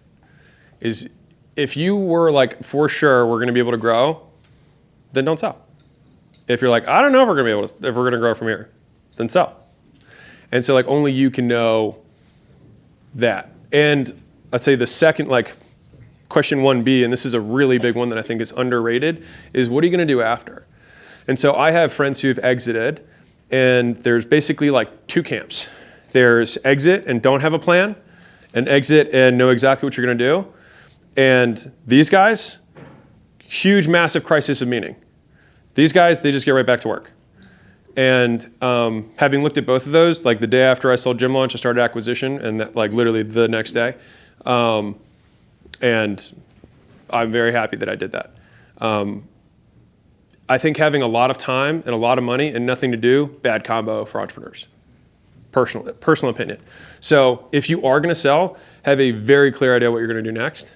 [SPEAKER 1] Is if you were like, for sure, we're going to be able to grow, then don't sell. If you're like, I don't know if we're going to grow from here, then sell. And so like only you can know that. And I'd say the second, like question 1B, and this is a really big one that I think is underrated, is what are you going to do after? And so I have friends who have exited, and there's basically like two camps. There's exit and don't have a plan, and exit and know exactly what you're going to do. And these guys, huge, massive crisis of meaning. These guys, they just get right back to work. And having looked at both of those, like the day after I sold Gym Launch, I started acquisition, and that, like literally the next day. And I'm very happy that I did that. I think having a lot of time and a lot of money and nothing to do, bad combo for entrepreneurs. Personal opinion. So if you are going to sell, have a very clear idea what you're going to do next.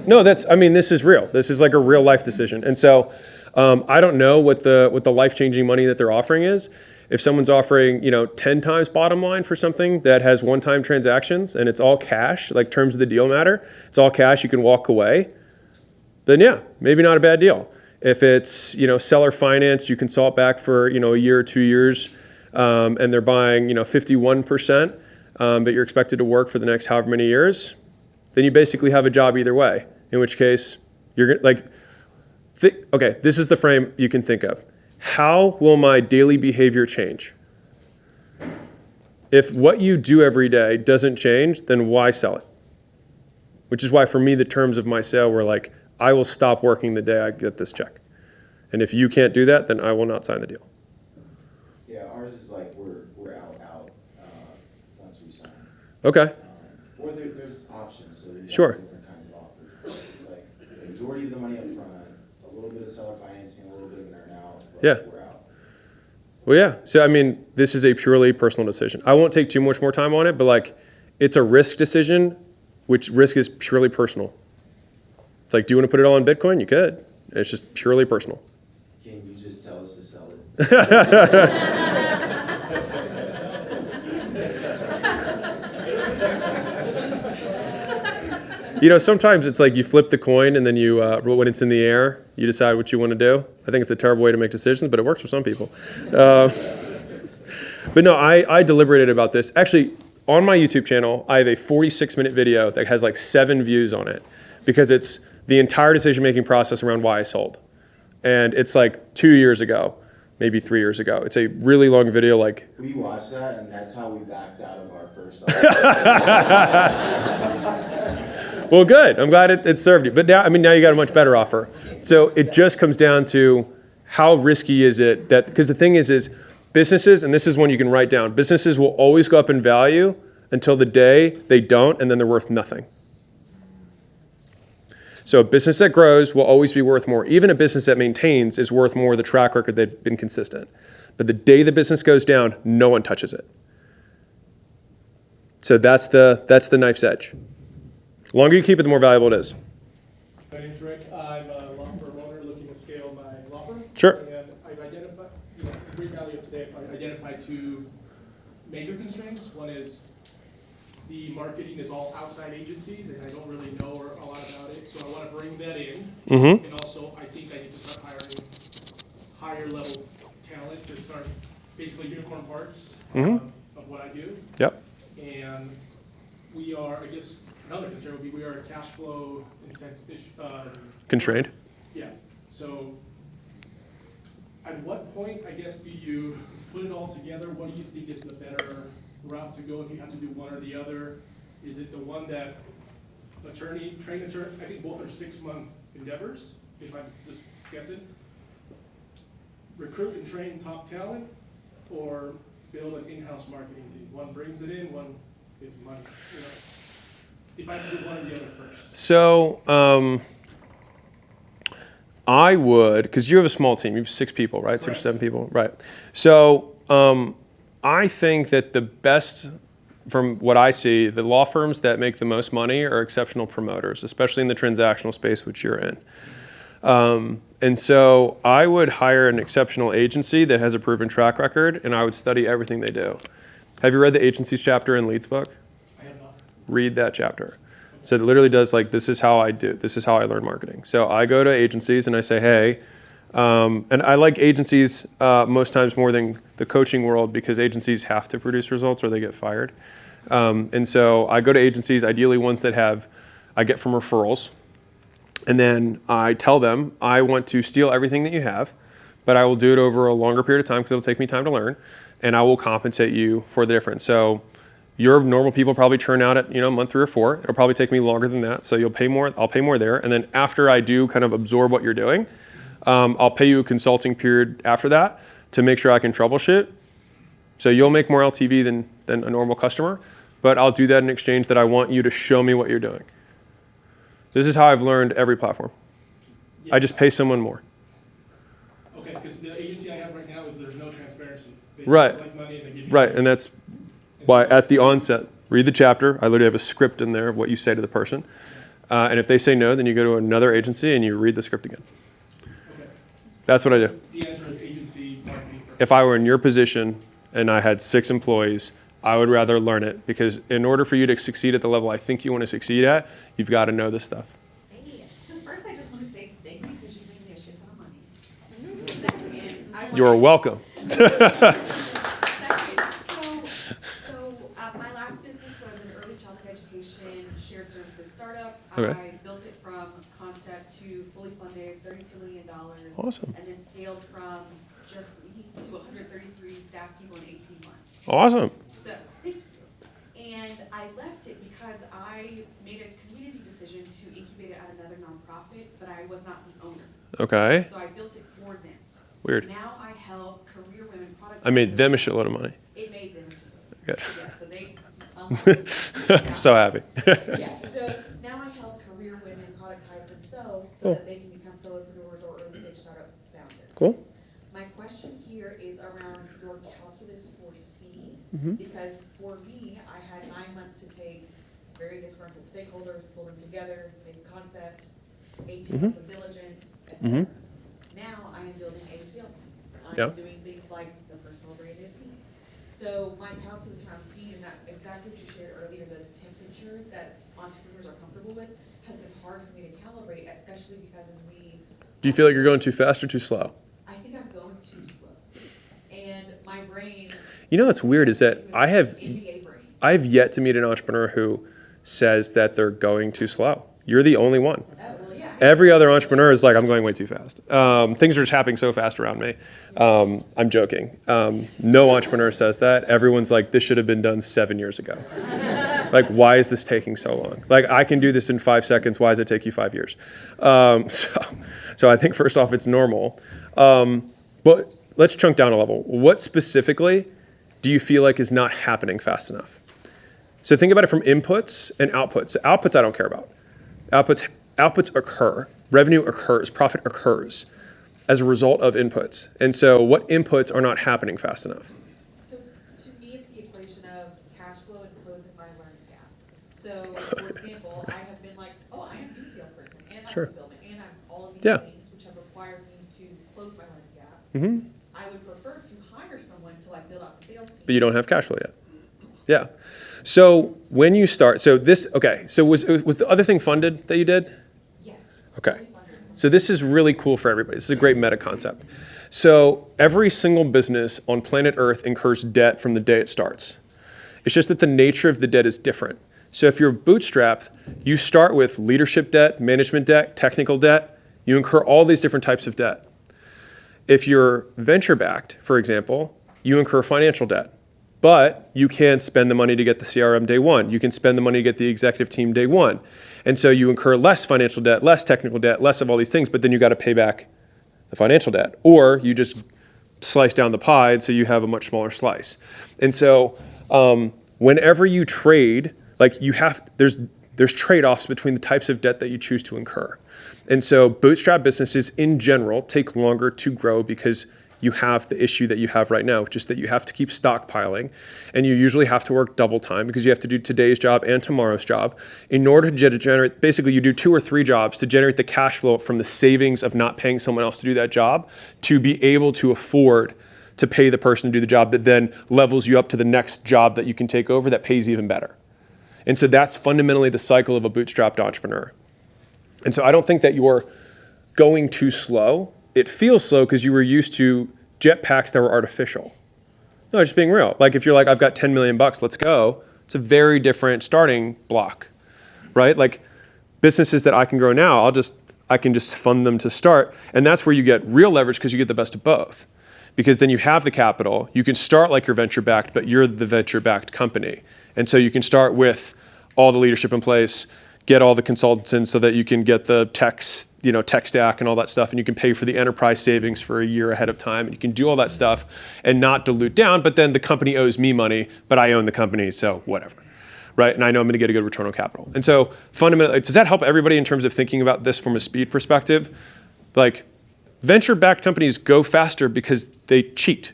[SPEAKER 1] No, this is real. This is like a real life decision. And so I don't know what the life-changing money that they're offering is. If someone's offering, 10 times bottom line for something that has one-time transactions and it's all cash, like terms of the deal matter, it's all cash, you can walk away, then yeah, maybe not a bad deal. If it's, seller finance, you can sell it back for, a year or 2 years, and they're buying, 51%, but you're expected to work for the next however many years, then you basically have a job either way. In which case, you're like, okay, this is the frame you can think of. How will my daily behavior change? If what you do every day doesn't change, then why sell it? Which is why for me, the terms of my sale were like, I will stop working the day I get this check. And if you can't do that, then I will not sign the deal.
[SPEAKER 13] Yeah, ours is like we're out once we sign.
[SPEAKER 1] Okay.
[SPEAKER 13] Or there's options, so there's
[SPEAKER 1] Sure.
[SPEAKER 13] different kinds of offers. But it's like the majority of the money up front, a little bit of seller financing, a little bit of an earn-out, but
[SPEAKER 1] Yeah.
[SPEAKER 13] we're out.
[SPEAKER 1] Well, yeah. So, this is a purely personal decision. I won't take too much more time on it, but like, it's a risk decision, which risk is purely personal. It's like, do you want to put it all in Bitcoin? You could. It's just purely personal.
[SPEAKER 13] Can you just tell us to sell it?
[SPEAKER 1] Sometimes it's like you flip the coin and then you, when it's in the air, you decide what you want to do. I think it's a terrible way to make decisions, but it works for some people. But no, I deliberated about this. Actually, on my YouTube channel, I have a 46-minute video that has like 7 views on it because it's the entire decision-making process around why I sold. And it's like 2 years ago, maybe 3 years ago. It's a really long video. Like
[SPEAKER 13] We watched that, and that's how we backed out of our first
[SPEAKER 1] Well, good. I'm glad it served you. But now you got a much better offer. So it just comes down to how risky is it that, because the thing is businesses, and this is one you can write down, businesses will always go up in value until the day they don't, and then they're worth nothing. So a business that grows will always be worth more. Even a business that maintains is worth more the track record they've been consistent. But the day the business goes down, no one touches it. So that's the knife's edge. The longer you keep it, the more valuable it is.
[SPEAKER 14] My name's Rick. I'm a law firm owner looking to scale my law firm.
[SPEAKER 1] Sure.
[SPEAKER 14] And I've identified, brief value of today, I've identified 2 major constraints. One is the marketing is all outside agencies, and I don't really know a lot about it, so I want to bring that in.
[SPEAKER 1] Mm-hmm.
[SPEAKER 14] And also, I think I need to start hiring higher level talent to start basically unicorn parts
[SPEAKER 1] Mhm.
[SPEAKER 14] of what I do.
[SPEAKER 1] Yep.
[SPEAKER 14] And we are, I guess, another concern would be we are a cash flow intensive,
[SPEAKER 1] Constrained.
[SPEAKER 14] yeah. So at what point, I guess, do you put it all together? What do you think is the better route to go if you have to do one or the other? Is it the one that train attorney, I think both are 6-month endeavors, if I'm just guessing. Recruit and train top talent, or build an in-house marketing team. One brings it in, one gives money. You know, if I could do one or the other first.
[SPEAKER 1] So I would, because you have a small team. You have 6 people, right? 6 or 7 people, right? So I think that the best, from what I see, the law firms that make the most money are exceptional promoters, especially in the transactional space which you're in. And so I would hire an exceptional agency that has a proven track record, and I would study everything they do. Have you read the agencies chapter in Lead's book?
[SPEAKER 14] I have not.
[SPEAKER 1] Read that chapter. So it literally does like, this is how I do, this is how I learn marketing. So I go to agencies and I say, hey, and I like agencies most times more than the coaching world, because agencies have to produce results or they get fired. And so I go to agencies, ideally ones that I get from referrals. And then I tell them, I want to steal everything that you have, but I will do it over a longer period of time because it'll take me time to learn, and I will compensate you for the difference. So your normal people probably churn out at month 3 or 4. It'll probably take me longer than that, so you'll pay more. I'll pay more there, and then after I do kind of absorb what you're doing, I'll pay you a consulting period after that to make sure I can troubleshoot. So you'll make more LTV than a normal customer, but I'll do that in exchange that I want you to show me what you're doing. This is how I've learned every platform.
[SPEAKER 14] Yeah.
[SPEAKER 1] I just pay someone more.
[SPEAKER 14] Okay, because the agency I have right now is there's no transparency. They
[SPEAKER 1] Right.
[SPEAKER 14] collect money and they give you
[SPEAKER 1] Right,
[SPEAKER 14] money.
[SPEAKER 1] and that's why at the onset, read the chapter. I literally have a script in there of what you say to the person. And if they say no, then you go to another agency and you read the script again.
[SPEAKER 14] Okay.
[SPEAKER 1] That's what I do.
[SPEAKER 14] The answer is agency marketing first.
[SPEAKER 1] If I were in your position and I had 6 employees, I would rather learn it, because in order for you to succeed at the level I think you want to succeed at, you've got to know this stuff.
[SPEAKER 15] Hey, so first I just want to say thank you because you made me a shit ton of money. Second, I want
[SPEAKER 1] You're welcome.
[SPEAKER 15] Second, my last business was an early childhood education shared services startup.
[SPEAKER 1] Okay.
[SPEAKER 15] I built it from concept to fully funded, $32 million.
[SPEAKER 1] Awesome.
[SPEAKER 15] And then scaled from just me to 133 staff people in 18 months.
[SPEAKER 1] Awesome.
[SPEAKER 15] So, and I left it because I made a community decision to incubate it at another nonprofit, but I was not the owner.
[SPEAKER 1] Okay.
[SPEAKER 15] So I built it for them.
[SPEAKER 1] Weird.
[SPEAKER 15] Now I help career women product.
[SPEAKER 1] I made them a shitload of money.
[SPEAKER 15] It made them a shitload.
[SPEAKER 1] Good.
[SPEAKER 15] Yeah, so they.
[SPEAKER 1] I'm so happy.
[SPEAKER 15] Yeah, so now I help career women productize themselves so
[SPEAKER 1] Cool.
[SPEAKER 15] that they can become solopreneurs or early stage startup founders.
[SPEAKER 1] Cool.
[SPEAKER 15] My question here is around your calculus for speed,
[SPEAKER 1] Mhm.
[SPEAKER 15] because for me, I had 9 months to take very disgruntled stakeholders, pull them together, make a concept, 18 months of diligence, etc.
[SPEAKER 1] Mhm.
[SPEAKER 15] Now I am building a sales team. I
[SPEAKER 1] Yeah.
[SPEAKER 15] am doing things like the personal brand is me. So my calculus around speed, and that exactly what you shared earlier, the temperature that entrepreneurs are comfortable with, has been hard for me to calibrate, especially because
[SPEAKER 1] Do you feel like you're going too fast or too slow?
[SPEAKER 15] I think I'm going too slow. And my brain.
[SPEAKER 1] You know what's weird is that I have
[SPEAKER 15] NBA brain.
[SPEAKER 1] yet to meet an entrepreneur who says that they're going too slow. You're the only one. Every other entrepreneur is like, I'm going way too fast. Things are just happening so fast around me. I'm joking. No entrepreneur says that. Everyone's like, this should have been done 7 years ago. Like, why is this taking so long? Like, I can do this in 5 seconds. Why does it take you 5 years? So I think first off, it's normal. But let's chunk down a level. What specifically do you feel like is not happening fast enough? So think about it from inputs and outputs. Outputs I don't care about. Outputs occur, revenue occurs, profit occurs as a result of inputs. And so what inputs are not happening fast enough?
[SPEAKER 15] So to me, it's the equation of cash flow and closing my learning gap. So for example, I have been like, oh, I am the salesperson, and I'm fulfillment, and I'm all of these things which have required me to close my learning gap.
[SPEAKER 1] Mm-hmm.
[SPEAKER 15] I would prefer to hire someone to like build out the sales team.
[SPEAKER 1] But you don't have cash flow yet. Yeah. So when you start, so was the other thing funded that you did?
[SPEAKER 15] Yes.
[SPEAKER 1] Okay. So this is really cool for everybody. This is a great meta concept. So every single business on planet Earth incurs debt from the day it starts. It's just that the nature of the debt is different. So if you're bootstrapped, you start with leadership debt, management debt, technical debt. You incur all these different types of debt. If you're venture-backed, for example, you incur financial debt. But you can spend the money to get the CRM day one. You can spend the money to get the executive team day one. And so you incur less financial debt, less technical debt, less of all these things, but then you got to pay back the financial debt. Or you just slice down the pie and so you have a much smaller slice. And so whenever you trade, like there's trade-offs between the types of debt that you choose to incur. And so bootstrap businesses in general take longer to grow because you have the issue that you have right now, which is that you have to keep stockpiling, and you usually have to work double time because you have to do today's job and tomorrow's job in order to generate, basically you do 2 or 3 jobs to generate the cash flow from the savings of not paying someone else to do that job to be able to afford to pay the person to do the job that then levels you up to the next job that you can take over that pays even better. And so that's fundamentally the cycle of a bootstrapped entrepreneur. And so I don't think that you're going too slow. It feels slow because you were used to jetpacks that were artificial. No, just being real. Like if you're like, I've got 10 million bucks, let's go. It's a very different starting block, right? Like businesses that I can grow now, I can just fund them to start. And that's where you get real leverage because you get the best of both. Because then you have the capital. You can start like you're venture-backed, but you're the venture-backed company. And so you can start with all the leadership in place, get all the consultants in so that you can get the tech stack and all that stuff, and you can pay for the enterprise savings for a year ahead of time, and you can do all that stuff and not dilute down, but then the company owes me money, but I own the company, so whatever, right? And I know I'm gonna get a good return on capital. And so fundamentally, does that help everybody in terms of thinking about this from a speed perspective? Like venture-backed companies go faster because they cheat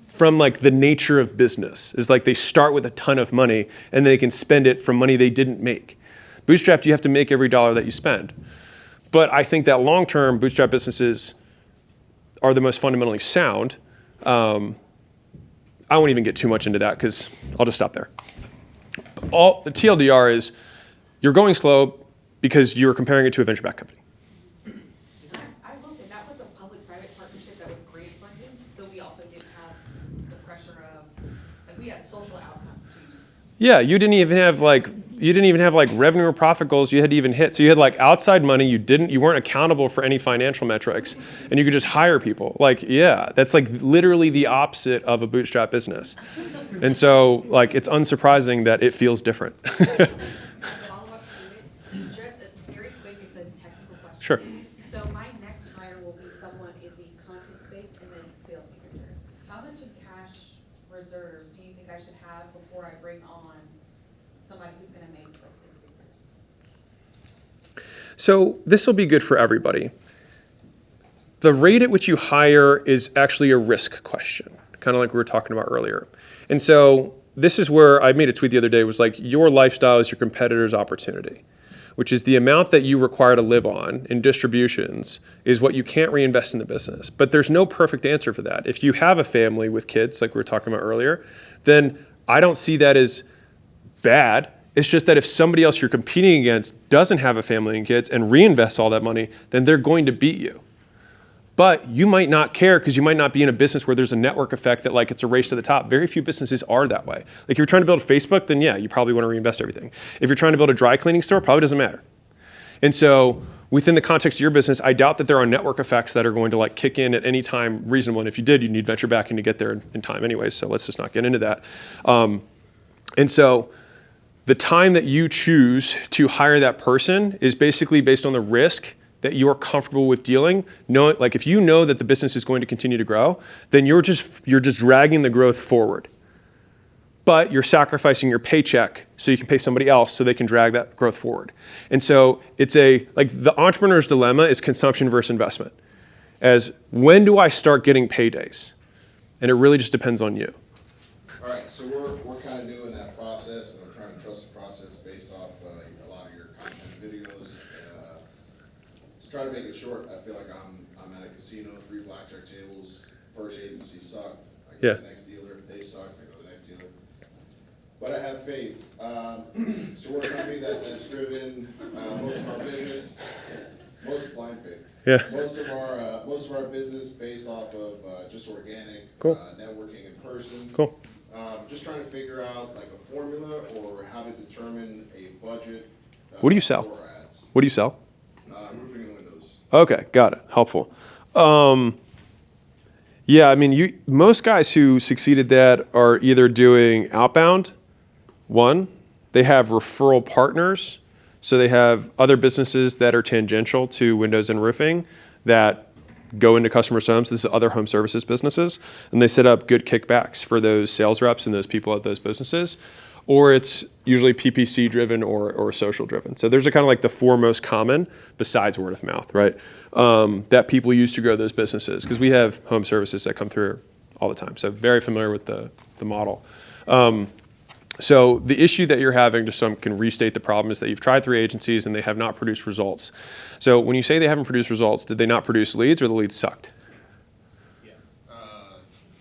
[SPEAKER 1] from like the nature of business. Is like they start with a ton of money and they can spend it from money they didn't make. Bootstrapped, you have to make every dollar that you spend. But I think that long-term bootstrap businesses are the most fundamentally sound. I won't even get too much into that because I'll just stop there. All the TLDR is you're going slow because you're comparing it to a venture-backed company.
[SPEAKER 15] I will say that was a public-private partnership that was grant funded, so we also didn't have the pressure of, like we had social outcomes too.
[SPEAKER 1] Yeah, you didn't even have like revenue or profit goals you had to even hit. So you had like outside money, you weren't accountable for any financial metrics, and you could just hire people. Like, yeah, that's like literally the opposite of a bootstrap business. And so like it's unsurprising that it feels different.
[SPEAKER 15] Follow-up to it, just a very quick, it's a technical question.
[SPEAKER 1] Sure.
[SPEAKER 15] So my next hire will be someone in the content space and then sales manager. How much in cash reserves do you think I should have before I bring on somebody who's gonna make like 6 figures?
[SPEAKER 1] So this will be good for everybody. The rate at which you hire is actually a risk question, kind of like we were talking about earlier. And so this is where I made a tweet the other day, was like your lifestyle is your competitor's opportunity, which is the amount that you require to live on in distributions is what you can't reinvest in the business. But there's no perfect answer for that. If you have a family with kids, like we were talking about earlier, then I don't see that as bad. It's just that if somebody else you're competing against doesn't have a family and kids and reinvests all that money, then they're going to beat you. But you might not care because you might not be in a business where there's a network effect that like it's a race to the top. Very few businesses are that way. Like if you're trying to build Facebook, then yeah, you probably want to reinvest everything. If you're trying to build a dry cleaning store, probably doesn't matter. And so within the context of your business, I doubt that there are network effects that are going to like kick in at any time reasonable. And if you did, you need venture backing to get there in time anyways. So let's just not get into that. And so the time that you choose to hire that person is basically based on the risk that you're comfortable with dealing. Like if you know that the business is going to continue to grow, then you're just dragging the growth forward. But you're sacrificing your paycheck so you can pay somebody else so they can drag that growth forward. And so it's like the entrepreneur's dilemma is consumption versus investment. As when do I start getting paydays? And it really just depends on you.
[SPEAKER 16] All right, so we're kind of new in that process, and we're trying to trust the process based off a lot of your content videos. To try to make it short, I feel like I'm at a casino, 3 blackjack tables. First agency sucked. I go to the next dealer. They sucked. I go to the next dealer. But I have faith. So we're a company that's driven most of our business, most blind faith.
[SPEAKER 1] Yeah.
[SPEAKER 16] Most of our business based off of just organic
[SPEAKER 1] Cool.
[SPEAKER 16] Networking in person.
[SPEAKER 1] Cool.
[SPEAKER 16] Just trying to figure out like a formula or how to determine a budget.
[SPEAKER 1] What do you sell?
[SPEAKER 16] For ads.
[SPEAKER 1] What do you sell?
[SPEAKER 16] Roofing and windows.
[SPEAKER 1] Okay, got it. Helpful. Yeah, I mean, most guys who succeeded that are either doing outbound, one, they have referral partners, so they have other businesses that are tangential to windows and roofing that go into customers' homes. This is other home services businesses, and they set up good kickbacks for those sales reps and those people at those businesses. Or it's usually PPC driven or social driven. So those are kind of like the four most common, besides word of mouth, right? That people use to grow those businesses, because we have home services that come through all the time. So very familiar with the model. So the issue that you're having, just so I can restate the problem, is that you've tried 3 agencies and they have not produced results. So when you say they haven't produced results, did they not produce leads or the leads sucked?
[SPEAKER 16] Yeah.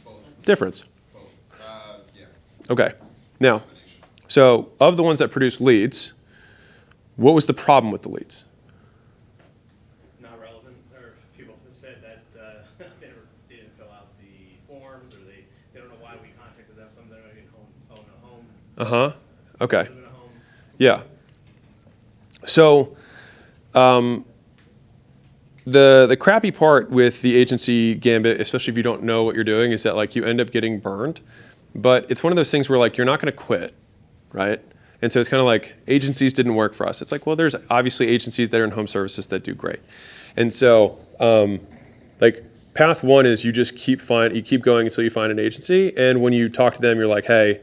[SPEAKER 16] Both.
[SPEAKER 1] Difference.
[SPEAKER 16] Both. Yeah.
[SPEAKER 1] Okay. Now, so of the ones that produced leads, what was the problem with the leads?
[SPEAKER 17] Not relevant, or people said that they didn't fill out the forms, or they don't know why we contacted them. Some of them didn't own a home.
[SPEAKER 1] Uh-huh. Okay. Yeah. So the crappy part with the agency gambit, especially if you don't know what you're doing, is that like you end up getting burned. But it's one of those things where like you're not going to quit, right? And so it's kind of like agencies didn't work for us. It's like, well, there's obviously agencies that are in home services that do great. And so like path one is you just keep going until you find an agency. And when you talk to them, you're like, hey,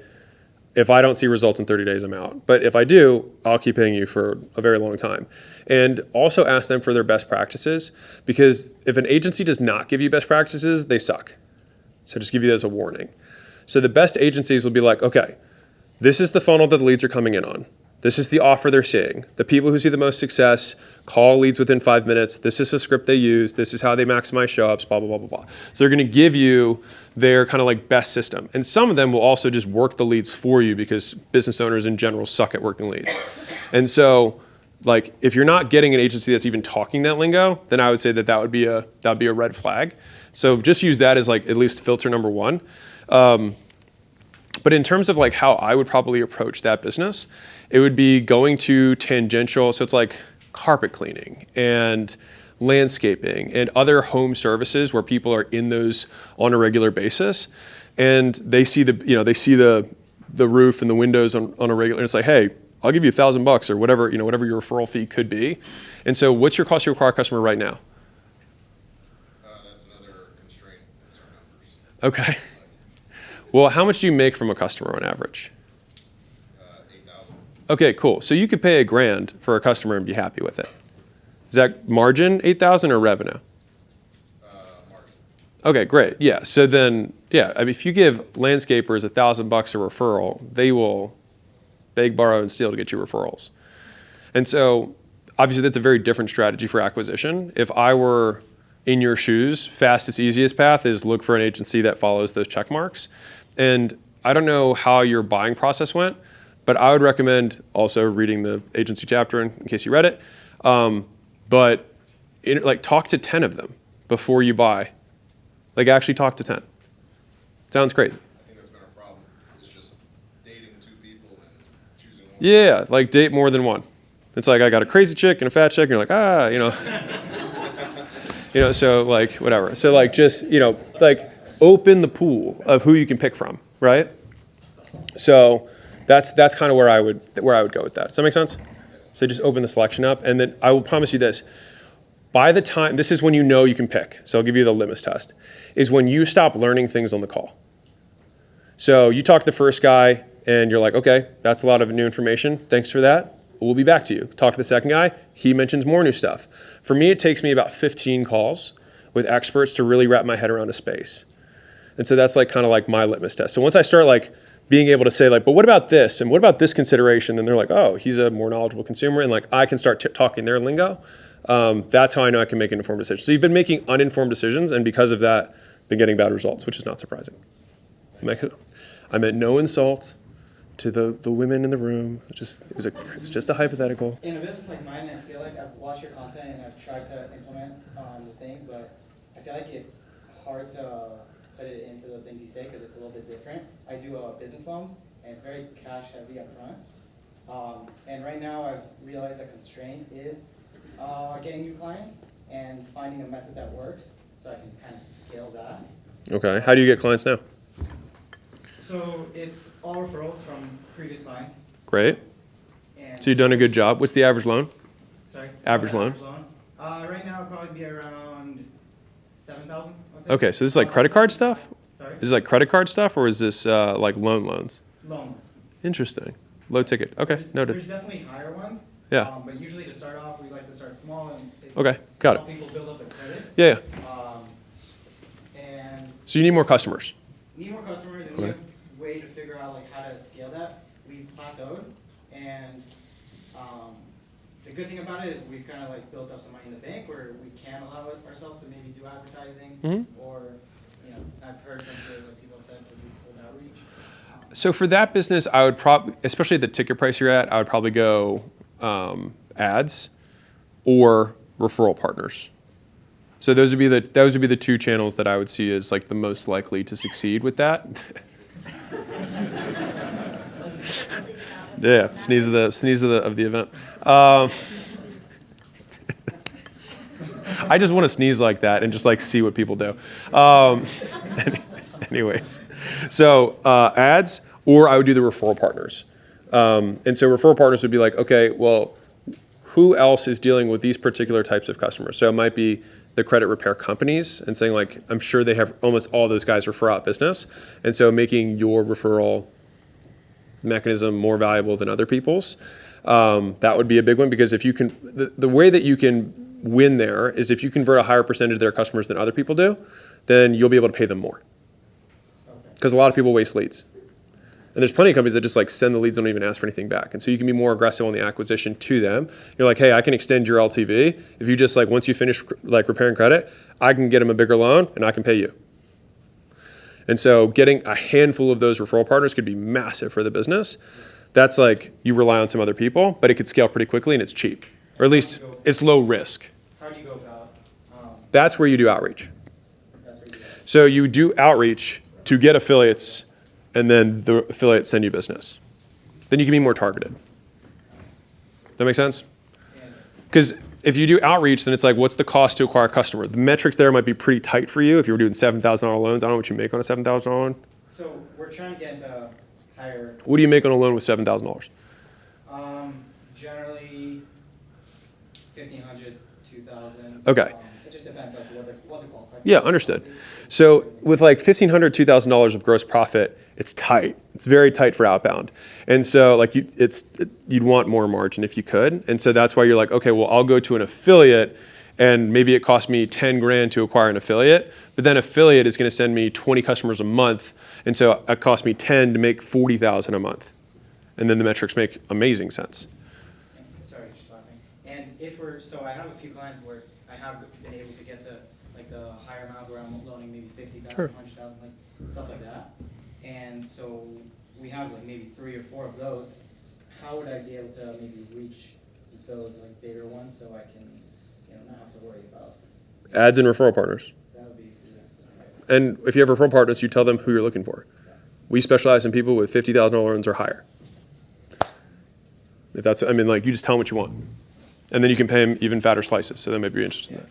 [SPEAKER 1] if I don't see results in 30 days, I'm out. But if I do, I'll keep paying you for a very long time. And also ask them for their best practices, because if an agency does not give you best practices, they suck. So just give you that as a warning. So the best agencies will be like, okay, this is the funnel that the leads are coming in on. This is the offer they're seeing. The people who see the most success call leads within 5 minutes. This is the script they use. This is how they maximize show-ups, blah, blah, blah, blah, blah. So they're going to give you their kind of like best system. And some of them will also just work the leads for you, because business owners in general suck at working leads. And so like if you're not getting an agency that's even talking that lingo, then I would say that would be a red flag. So just use that as like at least filter number one. But in terms of like how I would probably approach that business, it would be going to tangential. So it's like carpet cleaning and landscaping and other home services where people are in those on a regular basis, and they see the roof and the windows on a regular. And it's like, hey, I'll give you $1,000 or whatever your referral fee could be. And so, what's your cost to acquire a customer right now?
[SPEAKER 16] That's another constraint. That's our numbers.
[SPEAKER 1] Okay. Well, how much do you make from a customer on average?
[SPEAKER 16] 8,000.
[SPEAKER 1] Okay, cool. So you could pay $1,000 for a customer and be happy with it. Is that margin 8,000 or revenue?
[SPEAKER 16] Margin.
[SPEAKER 1] Okay, great. Yeah. So then, yeah, I mean, if you give landscapers $1,000 a referral, they will beg, borrow, and steal to get you referrals. And so, obviously, that's a very different strategy for acquisition. If I were in your shoes, fastest, easiest path is look for an agency that follows those check marks. And I don't know how your buying process went, but I would recommend also reading the agency chapter in case you read it. But talk to 10 of them before you buy. Like actually talk to 10. Sounds crazy.
[SPEAKER 16] I think that's been our problem. It's just dating 2 people and choosing one.
[SPEAKER 1] Yeah, like date more than one. It's like I got a crazy chick and a fat chick, and you're like, so like whatever. So like just, like open the pool of who you can pick from, right? So that's kind of where I would go with that. Does that make sense? So just open the selection up, and then I will promise you this. By the time, this is when you know you can pick, so I'll give you the litmus test, is when you stop learning things on the call. So you talk to the first guy, and you're like, okay, that's a lot of new information. Thanks for that. We'll be back to you. Talk to the second guy. He mentions more new stuff. For me, it takes me about 15 calls with experts to really wrap my head around a space. And so that's like kind of like my litmus test. So once I start like being able to say like, but what about this? And what about this consideration? Then they're like, oh, he's a more knowledgeable consumer. And like, I can start talking their lingo. That's how I know I can make an informed decision. So you've been making uninformed decisions. And because of that, been getting bad results, which is not surprising. I meant no insult to the women in the room. It's just a hypothetical.
[SPEAKER 18] In a business like mine, I feel like I've watched your content and I've tried to implement the things, but I feel like it's hard to put it into the things you say because it's a little bit different. I do business loans, and it's very cash heavy up front. And right now I've realized that constraint is getting new clients and finding a method that works so I can kind of scale that.
[SPEAKER 1] Okay. How do you get clients now?
[SPEAKER 18] So it's all referrals from previous clients.
[SPEAKER 1] Great.
[SPEAKER 18] And
[SPEAKER 1] So you've done a good job. What's the average loan?
[SPEAKER 18] Sorry?
[SPEAKER 1] Average loan?
[SPEAKER 18] Right now it'll probably be around 7,000.
[SPEAKER 1] Okay, so this is like credit card stuff?
[SPEAKER 18] Sorry?
[SPEAKER 1] Is this like credit card stuff, or is this like loans?
[SPEAKER 18] Loans.
[SPEAKER 1] Interesting. Low ticket. Okay, noted.
[SPEAKER 18] There's definitely higher ones.
[SPEAKER 1] Yeah.
[SPEAKER 18] But usually to start off, we like to start small and it's
[SPEAKER 1] Okay, got
[SPEAKER 18] help
[SPEAKER 1] it.
[SPEAKER 18] people build up their credit.
[SPEAKER 1] Yeah.
[SPEAKER 18] And
[SPEAKER 1] So you need more customers.
[SPEAKER 18] need more customers and
[SPEAKER 1] Okay.
[SPEAKER 18] we have a way to figure out like how to scale that. We've plateaued and the good thing about it is we've kind of like built up some money in the bank where we can allow ourselves to maybe do advertising or, you know, I've heard from people have said to do cold outreach.
[SPEAKER 1] So for that business, I would probably, especially at the ticket price you're at, I would probably go ads or referral partners. So those would be the two channels that I would see as like the most likely to succeed with that. Yeah, sneeze of the event. I just want to sneeze like that and just like see what people do. Anyways, so ads, or I would do the referral partners. And so referral partners would be like, okay, well, who else is dealing with these particular types of customers? So it might be the credit repair companies and saying like, I'm sure they have almost all those guys refer out business. And so making your referral mechanism more valuable than other people's. That would be a big one because if you can, the way that you can win there is if you convert a higher percentage of their customers than other people do, then you'll be able to pay them more. Because a lot of people waste leads. And there's plenty of companies that just like send the leads and don't even ask for anything back. And so you can be more aggressive on the acquisition to them. You're like, hey, I can extend your LTV. If you just like, once you finish like repairing credit, I can get them a bigger loan and I can pay you. And so getting a handful of those referral partners could be massive for the business. That's like, you rely on some other people, but it could scale pretty quickly and it's cheap. Or at least it's low risk.
[SPEAKER 18] How do you go about?
[SPEAKER 1] That's where you do outreach. So you do outreach to get affiliates and then the affiliates send you business. Then you can be more targeted. That make sense? Because if you do outreach, then it's like, what's the cost to acquire a customer? The metrics there might be pretty tight for you if you were doing $7,000 loans. I don't know what you make on a $7,000 loan.
[SPEAKER 18] So we're trying to get into higher.
[SPEAKER 1] What do you make on a loan with $7,000?
[SPEAKER 18] Generally 1,500, 2,000.
[SPEAKER 1] Okay.
[SPEAKER 18] It just depends on what the qualified.
[SPEAKER 1] Yeah, understood. So with like $1,500, $2,000 of gross profit, it's tight. It's very tight for outbound. And so like you'd want more margin if you could. And so that's why you're like, okay, well, I'll go to an affiliate and maybe it cost me 10 grand to acquire an affiliate, but then affiliate is going to send me 20 customers a month. And so it cost me 10 to make 40,000 a month. And then the metrics make amazing sense.
[SPEAKER 18] Sorry, just last thing. And so I have a few clients where I have been able to get to like the higher amount where I'm loaning maybe 50,000,
[SPEAKER 1] Sure.
[SPEAKER 18] 100,000, like stuff like that. And so we have like maybe 3 or 4 of those. How would I be able to maybe reach those like bigger ones so I can, not have to worry about
[SPEAKER 1] Ads and referral partners.
[SPEAKER 18] that would be the next thing.
[SPEAKER 1] And if you have referral partners, you tell them who you're looking for. We specialize in people with $50,000 loans or higher. If that's, you just tell them what you want. And then you can pay them even fatter slices, so they may be interested in that.